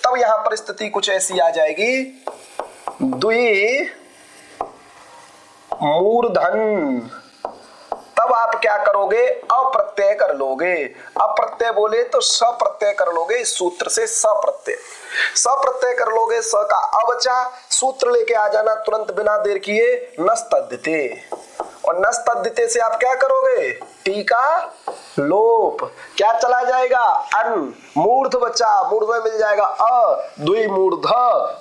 तब यहां पर स्थिति कुछ ऐसी आ जाएगी, द्वि मूर्धन। तब आप क्या करोगे? अप्रत्यय कर लोगे। अप्रत्यय बोले तो स प्रत्यय कर लोगे, इस सूत्र से स प्रत्यय। स प्रत्यय कर लोगे, स का अवचा सूत्र लेके आ जाना तुरंत बिना देर किए, नस्तद्धिते। और नस्तद्धिते से आप क्या करोगे? टी का लोप। क्या चला जाएगा? अन। मूर्ध बचा, मूर्ध में मिल जाएगा अ, द्विमूर्ध।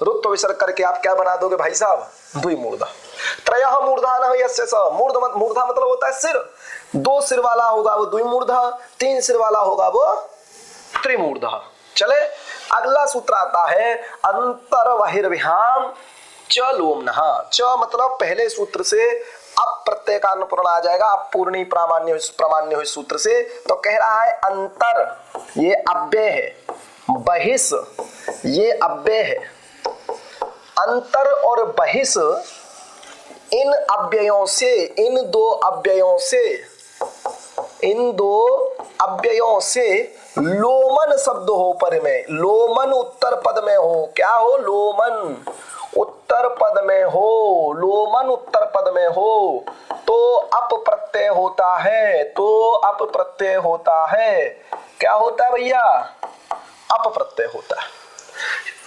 रुत्व विसर्ग करके आप क्या बना दोगे भाई साहब? द्विमूर्ध। त्रयः मूर्धानः यस्य स। मूर्धा मतलब होता है सिर। 2 सिर वाला होगा वो द्विमूर्ध, 3 सिर वाला होगा वो त्रिमूर्ध। चले अगला सूत्र आता है अंतर्बहिर्भ्याम च लोमनः। च मतलब पहले सूत्र से अब प्रत्यय का अनुपूर्ण आ जाएगा, अब पूर्णी प्रामाण्य हुई सूत्र से। तो कह रहा है अंतर, ये अव्यय है, बहिष ये अव्यय है। अंतर और बहिष इन अव्ययों से, इन दो अव्ययों से लोमन शब्द हो पर में, लोमन उत्तर पद में हो। क्या हो? लोमन उत्तर पद में हो, लोमन उत्तर पद में हो तो अप प्रत्यय होता है, तो अप प्रत्यय होता है। क्या होता है भैया? अप प्रत्यय होता है।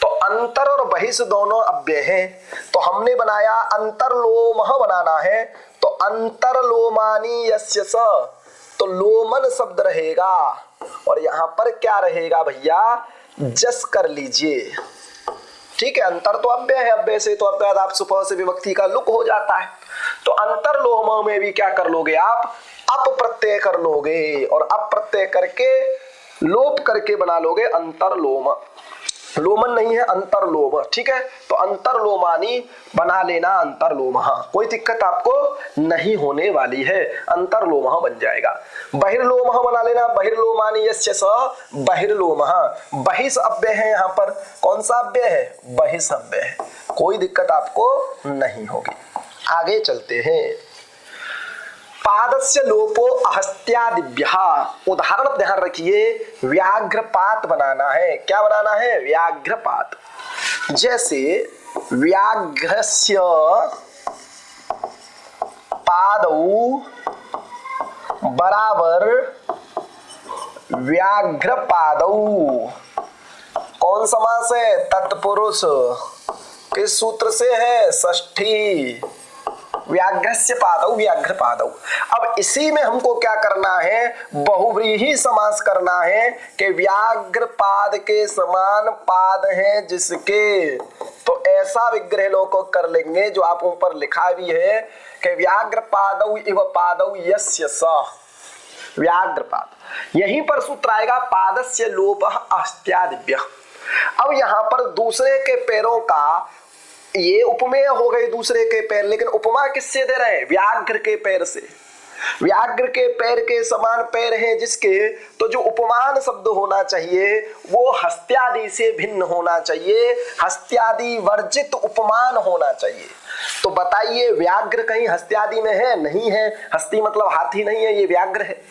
तो अंतर और बहिष दोनों अव्यय हैं, तो हमने बनाया अंतरलोमः बनाना है, तो अंतरलोमानी यस्य स, तो लोमन शब्द रहेगा और यहां पर क्या रहेगा भैया? जस कर लीजिए, ठीक है। अंतर तो अव्यय है, अव्यय से तो अव्यय आप सुपह से विभक्ति का लुक हो जाता है। तो अंतरलोम में भी क्या कर लोगे आप? अप प्रत्यय कर लोगे और अप प्रत्यय करके लोप करके बना लोगे अंतरलोम। लोमन नहीं है, अंतरलोम, ठीक है। तो अंतरलोमानी बना लेना, अंतरलोमः, कोई दिक्कत आपको नहीं होने वाली है, अंतरलोमः बन जाएगा। बहिर्लोमः बना लेना, बहिर्लोमानी यस्य स बहिर्लोमः। बहिष अव्यय है, यहाँ पर कौन सा अव्यय है? बहिष अव्यय है, कोई दिक्कत आपको नहीं होगी। आगे चलते हैं। पादस्य लोपो अहस्त्यादिभ्यः। उदाहरण ध्यान रखिए, व्याघ्रपात बनाना है। क्या बनाना है? व्याघ्रपात। जैसे व्याघ्रस्य पादौ बराबर व्याघ्रपादौ। कौन समास है? तत्पुरुष। किस सूत्र से है? षष्ठी। व्याघ्रस्य पादौ व्याघ्रपादौ। अब इसी में हमको क्या करना है? बहुव्रीहि समास करना है कि व्याघ्रपाद के समान पाद हैं जिसके, तो ऐसा विग्रह लोग कर लेंगे जो आप ऊपर लिखा भी है कि व्याघ्रपादौ इव पादौ यस्य सः। व्याघ्रपाद, यहीं पर सूत्र आएगा पादस्य लोपः अस्त्यादिभ्यः। अब यहां पर दूसरे के पैरों का, ये उपमेय हो गई दूसरे के पैर, लेकिन उपमा किससे दे रहे हैं? व्याघ्र के पैर से। व्याघ्र के पैर के समान पैर हैं जिसके, तो जो उपमान शब्द होना चाहिए वो हस्त्यादि से भिन्न होना चाहिए, हस्त्यादि वर्जित उपमान होना चाहिए। तो बताइए व्याघ्र कहीं हस्त्यादि में है? नहीं है। हस्ती मतलब हाथी नहीं है, ये व्याघ्र है।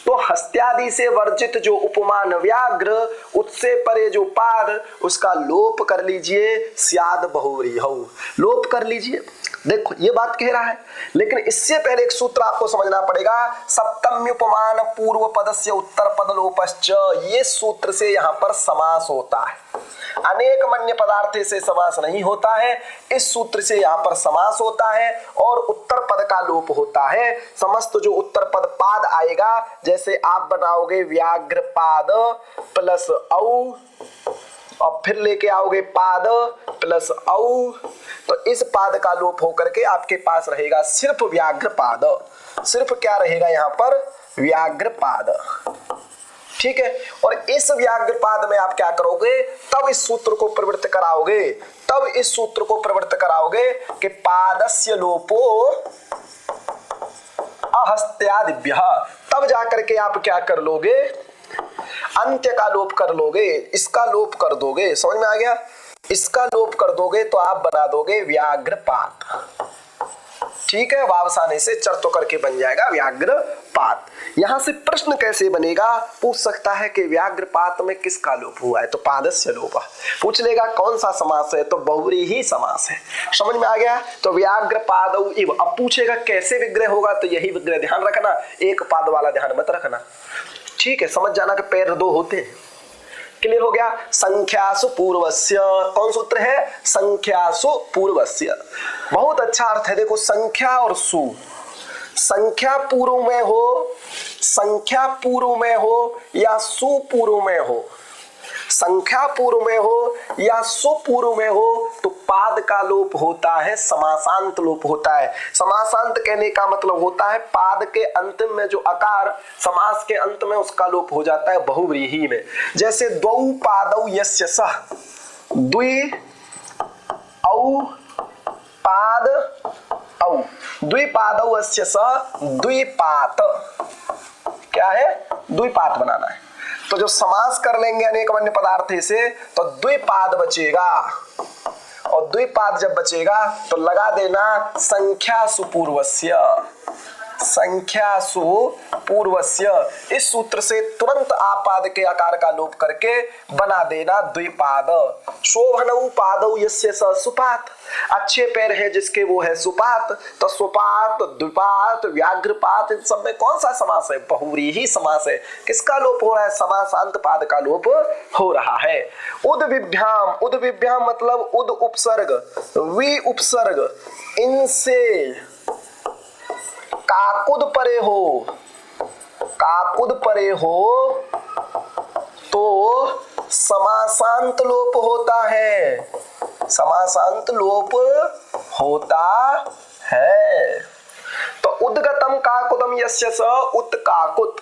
तो हस्त्यादि से वर्जित जो उपमान व्याघ्र, उससे परे जो पाद, उसका लोप कर लीजिए, स्याद बहुव्रीहौ, लोप कर लीजिए। देखो ये बात कह रहा है, लेकिन इससे पहले एक सूत्र आपको समझना पड़ेगा। सप्तम्य उपमान पूर्व पदस्य उत्तर पद लोपश्च, ये सूत्र से यहां पर समास होता है। अनेक मन्य पदार्थ से समास नहीं होता है, इस सूत्र से यहाँ पर समास होता है और उत्तर पद का लोप होता है। समस्त जो उत्तर पद पाद आएगा, जैसे आप बनाओगे व्याघ्र पाद प्लस औ और फिर लेके आओगे पाद प्लस औ, तो इस पाद का लोप होकर के आपके पास रहेगा सिर्फ व्याघ्र पाद। सिर्फ क्या रहेगा यहाँ पर? व्याघ्र पाद। ठीक है। और इस व्याघ्रपाद में आप क्या करोगे? तब इस सूत्र को प्रवृत्त कराओगे, तब इस सूत्र को प्रवृत्त कराओगे कि पादस्य लोपो अहस्त्यादिभ्यः, तब जाकर के आप क्या कर लोगे? अंत्य का लोप कर लोगे, इसका लोप कर दोगे। समझ में आ गया? इसका लोप कर दोगे तो आप बना दोगे व्याघ्रपात। ठीक है, वावसाने से चर्तो करके बन जाएगा व्याघ्रपात। यहां से प्रश्न कैसे बनेगा? पूछ सकता है कि व्याघ्रपात में किसका लोप हुआ है, तो पादस्य लोप। पूछ लेगा कौन सा समास है, तो बहुव्रीहि समास है। समझ में आ गया? तो व्याघ्रपादौ इव। अब पूछेगा कैसे विग्रह होगा, तो यही विग्रह ध्यान रखना, एक पाद वाला ध्यान मत रखना। ठीक है, समझ जाना कि पैर दो होते हैं। क्लियर हो गया? संख्यासु पूर्वस्य, कौन सूत्र है? संख्यासु पूर्वस्य। बहुत अच्छा अर्थ है। देखो संख्या और सु, संख्या पूर्व में हो, संख्या पूर्व में हो या सुपूर्व में हो, संख्या पूर्व में हो या सुपूर्व में हो, तो पाद का लोप होता है, समासांत लोप होता है। समासांत कहने का मतलब होता है पाद के अंतिम में जो अकार समास के अंत में, उसका लोप हो जाता है बहुव्रीहि में। जैसे द्वौ पादौ यस्य सः, द्वि औ पाद औ, द्विपादौ अस्य सः द्विपात। क्या है? द्विपात बनाना है। तो जो समास कर लेंगे अनेक वन्य पदार्थ से, तो द्विपाद बचेगा, और द्विपाद जब बचेगा तो लगा देना संख्यासु पूर्वस्य, संख्यासु पूर्वस्य। इस सूत्र से तुरंत आपाद के आकार का लोप करके बना देना द्विपाद। शोभनौ पादौ यस्य स सुपात, अच्छे पैर है जिसके वो है सुपात। तो सुपात, द्विपात, व्याघ्रपात, इन सब में कौन सा समास है? बहुव्रीहि समास है। किसका लोप हो रहा है? समासांत पाद का लोप हो रहा है। उद्विभ्याम, उद्विभ्याम मतलब उद उपसर्ग, वि उपसर्ग, इनसे काकुद परे हो, काकुद परे हो तो समासांत लोप होता है, समासांत लोप होता है। तो उद्गतम काकुदम यस्य स उत्काकुत,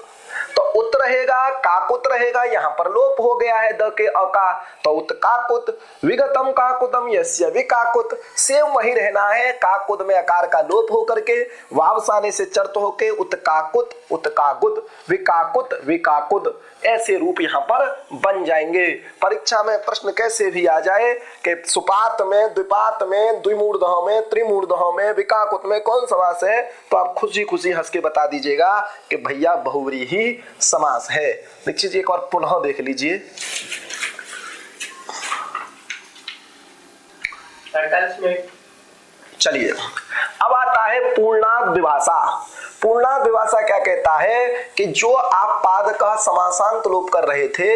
तो उत रहेगा, काकुत रहेगा, यहां पर लोप हो गया है द के अ का, तो उत्काकुत। विगतम काकुतम यस्य विकाकुत, सेम वही रहना है, काकुत में आकार का लोप हो करके वावसाने से चर्त होके उत्काकुत, उत्काकुत, विकाकुत, विकाकुत, ऐसे रूप यहाँ पर बन जाएंगे। परीक्षा में प्रश्न कैसे भी आ जाए कि सुपात में, द्विपात में, द्विमूर्धः में, त्रिमूर्धः में, विकाकुत में कौन समास है, तो आप खुशी खुशी हंस के बता दीजिएगा कि भैया बहुव्रीहि समास है। देखिए जी, एक बार पुनः देख लीजिए। चलिए, अब आता है पूर्णाद् विभाषा। पूर्णाद् विभाषा क्या कहता है कि जो आप पाद का समासांत लोप कर रहे थे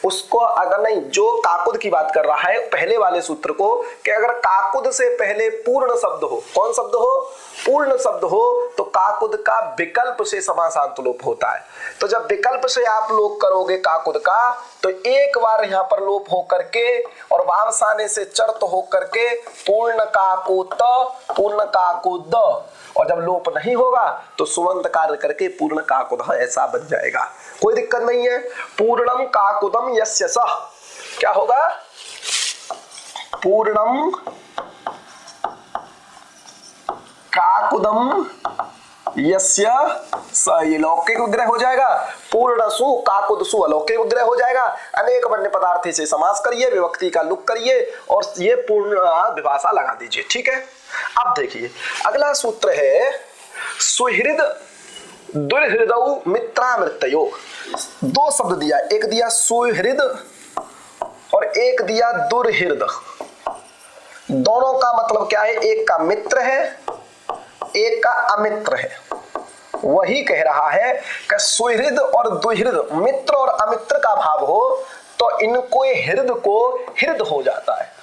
उसको, अगर नहीं, जो काकुद की बात कर रहा है पहले वाले सूत्र को, कि अगर काकुद से पहले पूर्ण शब्द हो, कौन शब्द हो? पूर्ण शब्द हो, तो काकुद का विकल्प से समासांत लोप होता है। तो जब विकल्प से आप लोप करोगे काकुद का, तो एक बार यहाँ पर लोप हो करके और वावसाने से चर्त हो करके पूर्ण काकुत, पूर्ण काकुद, और जब लोप नहीं होगा तो सुबंत कार्य करके पूर्ण काकुद, ऐसा बन जाएगा। कोई दिक्कत नहीं है। पूर्णम काकुदम यस्य सः, क्या होगा? पूर्णम काकुदम यस्य स, ये लौकिक विग्रह हो जाएगा। पूर्णसु काकुदसु अलौकिक विग्रह हो जाएगा। अनेक वन्य पदार्थ से समास करिए, विभक्ति का लुक करिए और ये पूर्ण विभाषा लगा दीजिए। ठीक है, अब देखिए अगला सूत्र है सुहृद दुर्हृदौ मित्रामृतयो। दो शब्द दिया, एक दिया सुहृद और एक दिया दुर्हृद। दोनों का मतलब क्या है, एक का मित्र है एक का अमित्र है। वही कह रहा है कि सुहृद और दुहृद, मित्र और अमित्र का भाव हो तो इनको हृद को हृद हो जाता है।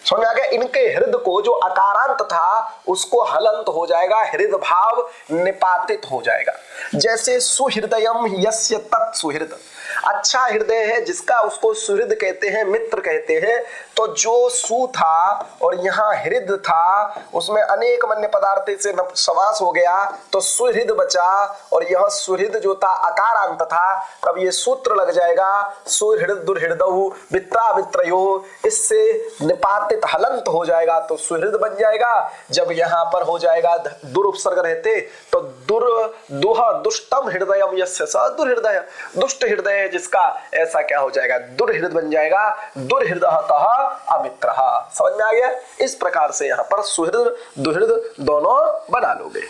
समझ आ गया, इनके हृद को जो अकारांत था उसको हलंत हो जाएगा, हृद भाव निपातित हो जाएगा। जैसे सुहृदयम यस्य तत् सुहृद, अच्छा हृदय है जिसका उसको सुहृद कहते हैं, मित्र कहते हैं। तो जो सु था और यहाँ हृद था उसमें अनेक वन्य पदार्थ से समास हो गया तो सुहृद बचा और यह सुहृद जो था अकारांत था, तब ये सूत्र लग जाएगा सुहृद दुर्हृदौ मित्रामित्रयो। इससे निपातित हलंत हो जाएगा तो सुहृद बन जाएगा। जब यहाँ पर हो जाएगा दुर उपसर्ग रहते तो दुह दुष्टम हृदयम यस्य स दुर्हृदय, दुष्ट हृदय जिसका ऐसा क्या हो जाएगा, दुर्हृद बन जाएगा। दुर्हृदः अमित्रः। समझ में आ गया। इस प्रकार से यहाँ पर सुहृद दुहृद दोनों बना लोगे।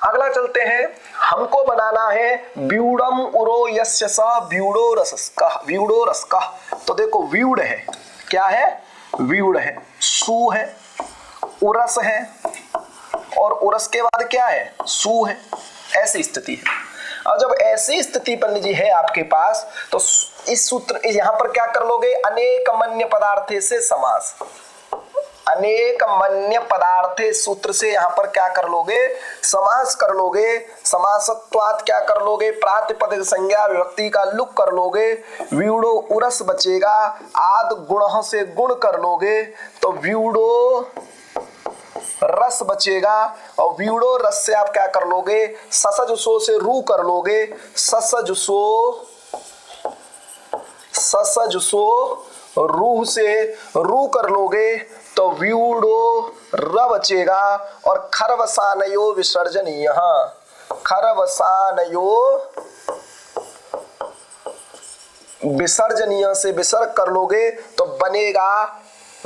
अगला चलते हैं, हमको बनाना है व्यूढ़म उरो यस्य स व्यूढ़ो रसस्कः, व्यूढ़ो रसकः। तो देखो व्यूढ़ है, क्या है, व्यूढ़ है, सु है, उरस है और उरस के बाद क्या है, सु है। ऐसी स्थिति है। और जब ऐसी स्थिति पंडित जी है आपके पास तो इस सूत्र यहां पर क्या कर लोगे, अनेक मन्य पदार्थे से समास। अनेक मन्य पदार्थे सूत्र से यहां पर क्या कर लोगे, समास कर लोगे। समासत्वात् क्या कर लोगे, प्रातिपदिक संज्ञा विभक्ति का लुक कर लोगे। व्यूढ़ो उरस बचेगा, आद गुण से गुण कर लोगे तो व्यूढ़ो रस बचेगा। और व्यूढ़ो रस से आप क्या कर लोगे, ससजुसो से रू कर लोगे, ससजुसो रूह से रू कर लोगे तो व्यूढ़ो र बचेगा। और खरवसानयो विसर्जनीय, खरवसानयो विसर्जनीय से विसर्ग कर लोगे तो बनेगा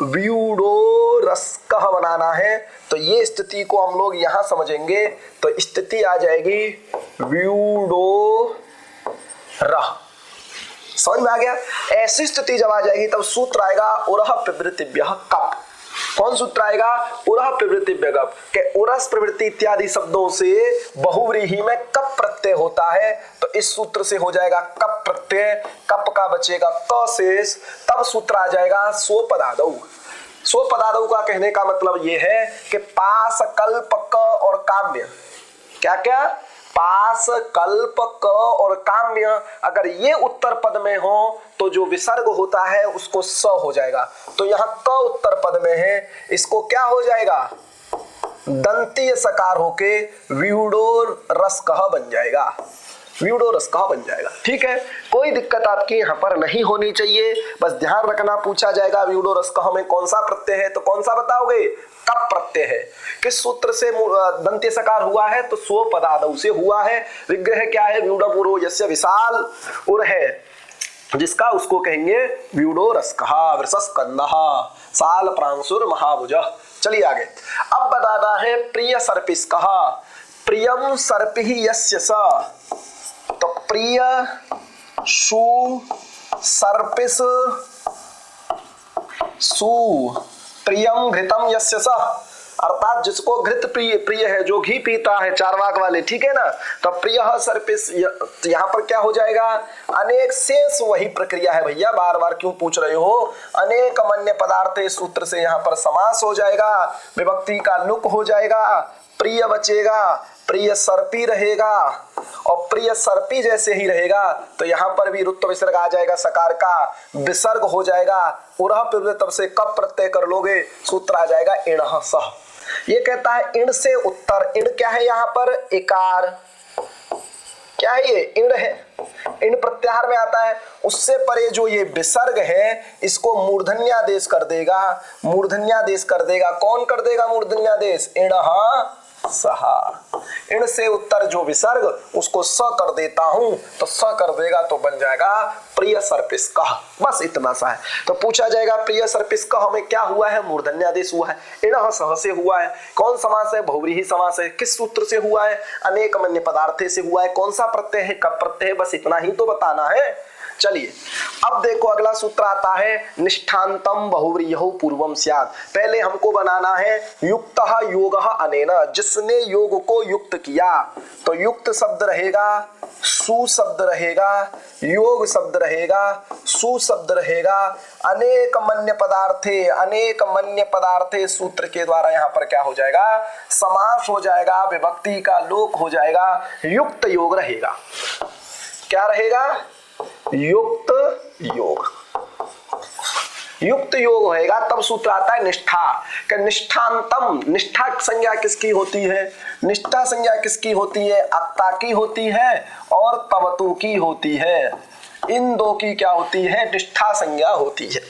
व्यूढ़ो रसकः बनाना है। तो ये स्थिति को हम लोग यहां समझेंगे तो स्थिति आ जाएगी व्यूढ़ो रह। समझ में आ गया। ऐसी स्थिति जब आ जाएगी तब सूत्र आएगा उरह प्रवृत्तिभ्यः कप। कौन सूत्र आएगा, उरह प्रवृत्तिभ्यः कप के उरस प्रवृत्ति इत्यादि शब्दों से बहुव्रीहि में कप प्रत्यय होता है। तो इस सूत्र से हो जाएगा कप प्रत्यय, कप का बचेगा क शेष, तब सूत्र आ जाएगा स्वपदादौ। स्वपदादौ का कहने का मतलब ये है कि पास कल्प क और काम्य, क्या क्या, पास कल्प क और काम्य, अगर ये उत्तर पद में हो तो जो विसर्ग होता है उसको स हो जाएगा। तो यहाँ क उत्तर पद में है, इसको क्या हो जाएगा, दंतीय सकार होके व्यूढ़ो रसकः बन जाएगा, व्यूढ़ो रसकः बन जाएगा। ठीक है, कोई दिक्कत आपकी यहाँ पर नहीं होनी चाहिए। बस ध्यान रखना, पूछा जाएगा व्यूढ़ो रसकः में कौन सा प्रत्यय है तो कौन सा बताओगे, कप प्रत्यय है। किस सूत्र से दंत्य सकार हुआ है तो स्वपदादौ से हुआ है। विग्रह क्या है, व्यूढ़म उरो यस्य, विशाल उर है जिसका उसको कहेंगे व्यूढ़ो रसकः वृषस्कंदः साल प्रांशुर महाभुजः। चलिए आगे, अब बताना है प्रिय सर्पिष्कः। प्रियम सर्पिः यस्य स, तो प्रिय सु सर्पिस सु प्रियम घृतम यस्य स, अर्थात जिसको घृत प्रिय प्रिय है, जो घी पीता है, चारवाक वाले, ठीक है ना। तो प्रिय सर्पिस, यहाँ पर क्या हो जाएगा, अनेक शेष वही प्रक्रिया है भैया, बार बार क्यों पूछ रहे हो। अनेक मन्य पदार्थ सूत्र से यहाँ पर समास हो जाएगा, विभक्ति का लुक हो जाएगा, प्रिय बचेगा, प्रिय सर्पी रहेगा। और प्रिय सर्पी जैसे ही रहेगा तो यहाँ पर भी रुत्व विसर्ग आ जाएगा, सकार का विसर्ग हो जाएगा। उरह प्रवृत्ति तब से कप प्रत्यय कर लोगे, सूत्र आ जाएगा इणः सह। ये कहता है इण से उत्तर, इण क्या है यहाँ पर, इकार, क्या है ये, इण है, इण प्रत्याहार में आता है। उससे परे जो ये विसर्ग है इसको मूर्धन्यादेश कर देगा, मूर्धन्यादेश कर देगा। कौन कर देगा मूर्धन्यादेश, इणः सहा। इन से उत्तर जो विसर्ग उसको स कर देता हूं तो स कर देगा तो बन जाएगा प्रिय सर्पिष्कः। बस इतना सा है। तो पूछा जाएगा प्रिय सर्पिष्कः में क्या हुआ है? मूर्धन्यादेश हुआ है। इणः सह से हुआ है। कौन समास है? बहुव्रीहि समास है। किस सूत्र से हुआ है? अनेक मन्य पदार्थे से हुआ है। कौन सा प्रत्यय है? कब प्रत्यय है? बस इतना ही तो बताना है। चलिए अब देखो अगला सूत्र आता है निष्ठान्तम बहुव्रीह्यौ पूर्वम स्यात्। पहले हमको बनाना है युक्तः योगः अनेन, जिसने योग को युक्त किया। तो युक्त शब्द रहेगा, सु शब्द रहेगा, योग शब्द रहेगा, सु शब्द रहेगा। अनेक मन्य पदार्थे, अनेक मन्य पदार्थे सूत्र के द्वारा यहाँ पर क्या हो जाएगा? समास हो जाएगा, विभक्ति का लोप हो जाएगा, युक्त योग रहेगा। क्या रहेगा? युक्त योग। युक्त योग होएगा तब सूत्र आता है निष्ठा। कि निष्ठान्तम, निष्ठा संज्ञा किसकी होती है? निष्ठा संज्ञा किसकी होती है? अत्ता की होती है और तवतु की होती है। इन दो की क्या होती है? निष्ठा संज्ञा होती है।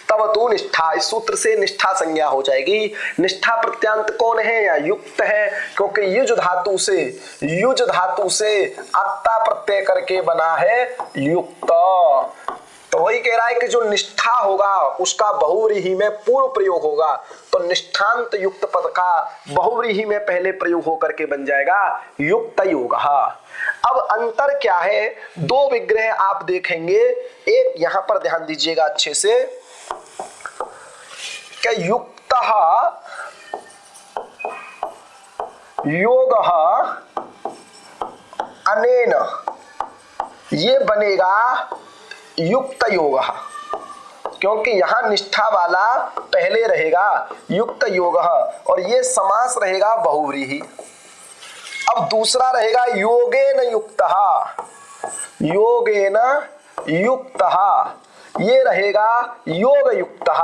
तवतु निष्ठा, इस सूत्र से निष्ठा संज्ञा हो जाएगी। निष्ठा प्रत्यांत कौन है? या युक्त है, क्योंकि युज धातु से अत्ता प्रत्यय करके बना है युक्त। तो वही कह रहा है कि जो निष्ठा होगा उसका बहुव्रीहि में पूर्व प्रयोग होगा। तो निष्ठांत युक्त पद का बहुव्रीहि में पहले प्रयोग होकर के बन जाएगा युक्त योग। अब अंतर क्या है? दो विग्रह आप देखेंगे। एक यहां पर ध्यान दीजिएगा अच्छे से, क्या युक्तः योगः अनेन, ये बनेगा युक्त योगः, क्योंकि यहां निष्ठा वाला पहले रहेगा युक्त योगः और ये समास रहेगा बहुव्रीहि। अब दूसरा रहेगा योगेन युक्तः, योगेन युक्तः, ये रहेगा योग युक्तः।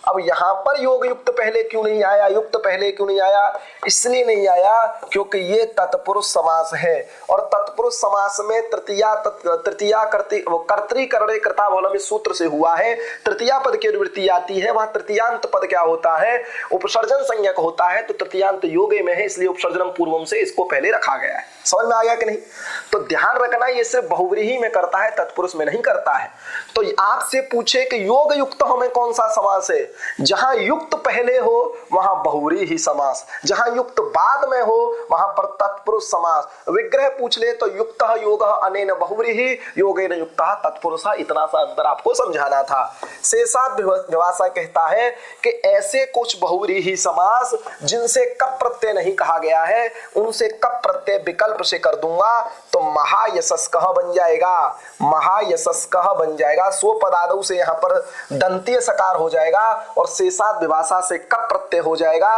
अब यहां पर योग युक्त पहले क्यों नहीं आया? युक्त पहले क्यों नहीं आया? इसलिए नहीं आया क्योंकि ये तत्पुरुष समास है और तत्पुरुष समास में तृतीया कर्तृकरणे कृतावलंबी सूत्र से हुआ है। तृतीया पद की अनुवृत्ति आती है, वहां तृतीयांत पद क्या होता है? उपसर्जन संज्ञक होता है। तो तृतीयांत योगे में है, इसलिए उपसर्जनम पूर्वम से इसको पहले रखा गया है। समझ में आ गया कि नहीं? तो ध्यान रखना, ये सिर्फ बहुव्रीहि में करता है, तत्पुरुष में नहीं करता है। तो आपसे पूछे कि योग युक्त में कौन सा समास है? जहां युक्त पहले हो वहां बहुव्रीहि समास, जहां युक्त बाद में हो वहां पर तत्पुरुष समास। विग्रह पूछ ले तो युक्तः योगः अनेन बहुव्रीहि, योगेन युक्तः तत्पुरुष। इतना सा अंतर आपको समझाना था। शेषाद् विभाषा कहता है कि ऐसे कुछ बहुव्रीहि समास जिनसे कप प्रत्यय नहीं कहा गया है, उनसे कप प्रत्यय विकल्प से कर दूंगा तो महायशस्कः बन जाएगा। महायशस्कः बन जाएगा। सो पदादौ से यहाँ पर दंतीय सकार हो जाएगा और शेषाद् विभाषा से कप प्रत्यय हो जाएगा।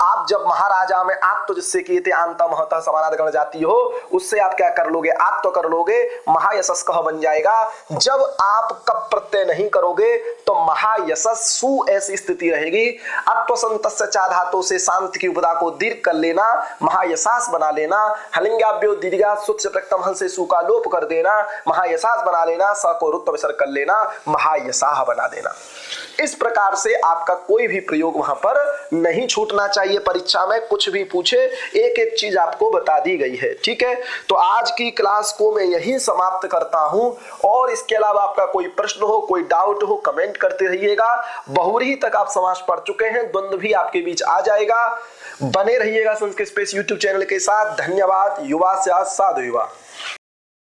आप जब महाराजा में आत्तो जिससे किए थे आंता महता समानाधिकरण जाती हो, उससे आप क्या कर लोगे? आत्तो कर लोगे, महायशस्कः बन जाएगा। जब आप कप प्रत्यय नहीं करोगे तो महायशस्सु ऐसी स्थिति रहेगी। अत्वसंतस्य चा धातु से शांत की उपदा को दीर्घ कर लेना, महायशास बना लेना। हलिंगाभ्यो दीर्घा सुच प्रक्तम हल से सु का लोप कर देना, महायशास बना लेना। स को रुत्व विसर्ग कर लेना, महायशाह बना देना। इस प्रकार से आपका कोई भी प्रयोग वहां पर नहीं छूटना चाहिए। परीक्षा में कुछ भी पूछे, एक एक चीज आपको बता दी गई है। ठीक है, तो आज की क्लास को मैं यही समाप्त करता हूं और इसके अलावा आपका कोई प्रश्न हो, कोई डाउट हो, कमेंट करते रहिएगा। बहुव्रीहि तक आप समास पढ़ चुके हैं, द्वंद्व भी आपके बीच आ जाएगा। बने रहिएगा संस्कृत स्पेस यूट्यूब चैनल के साथ। धन्यवाद। युवा से आज साधु युवा।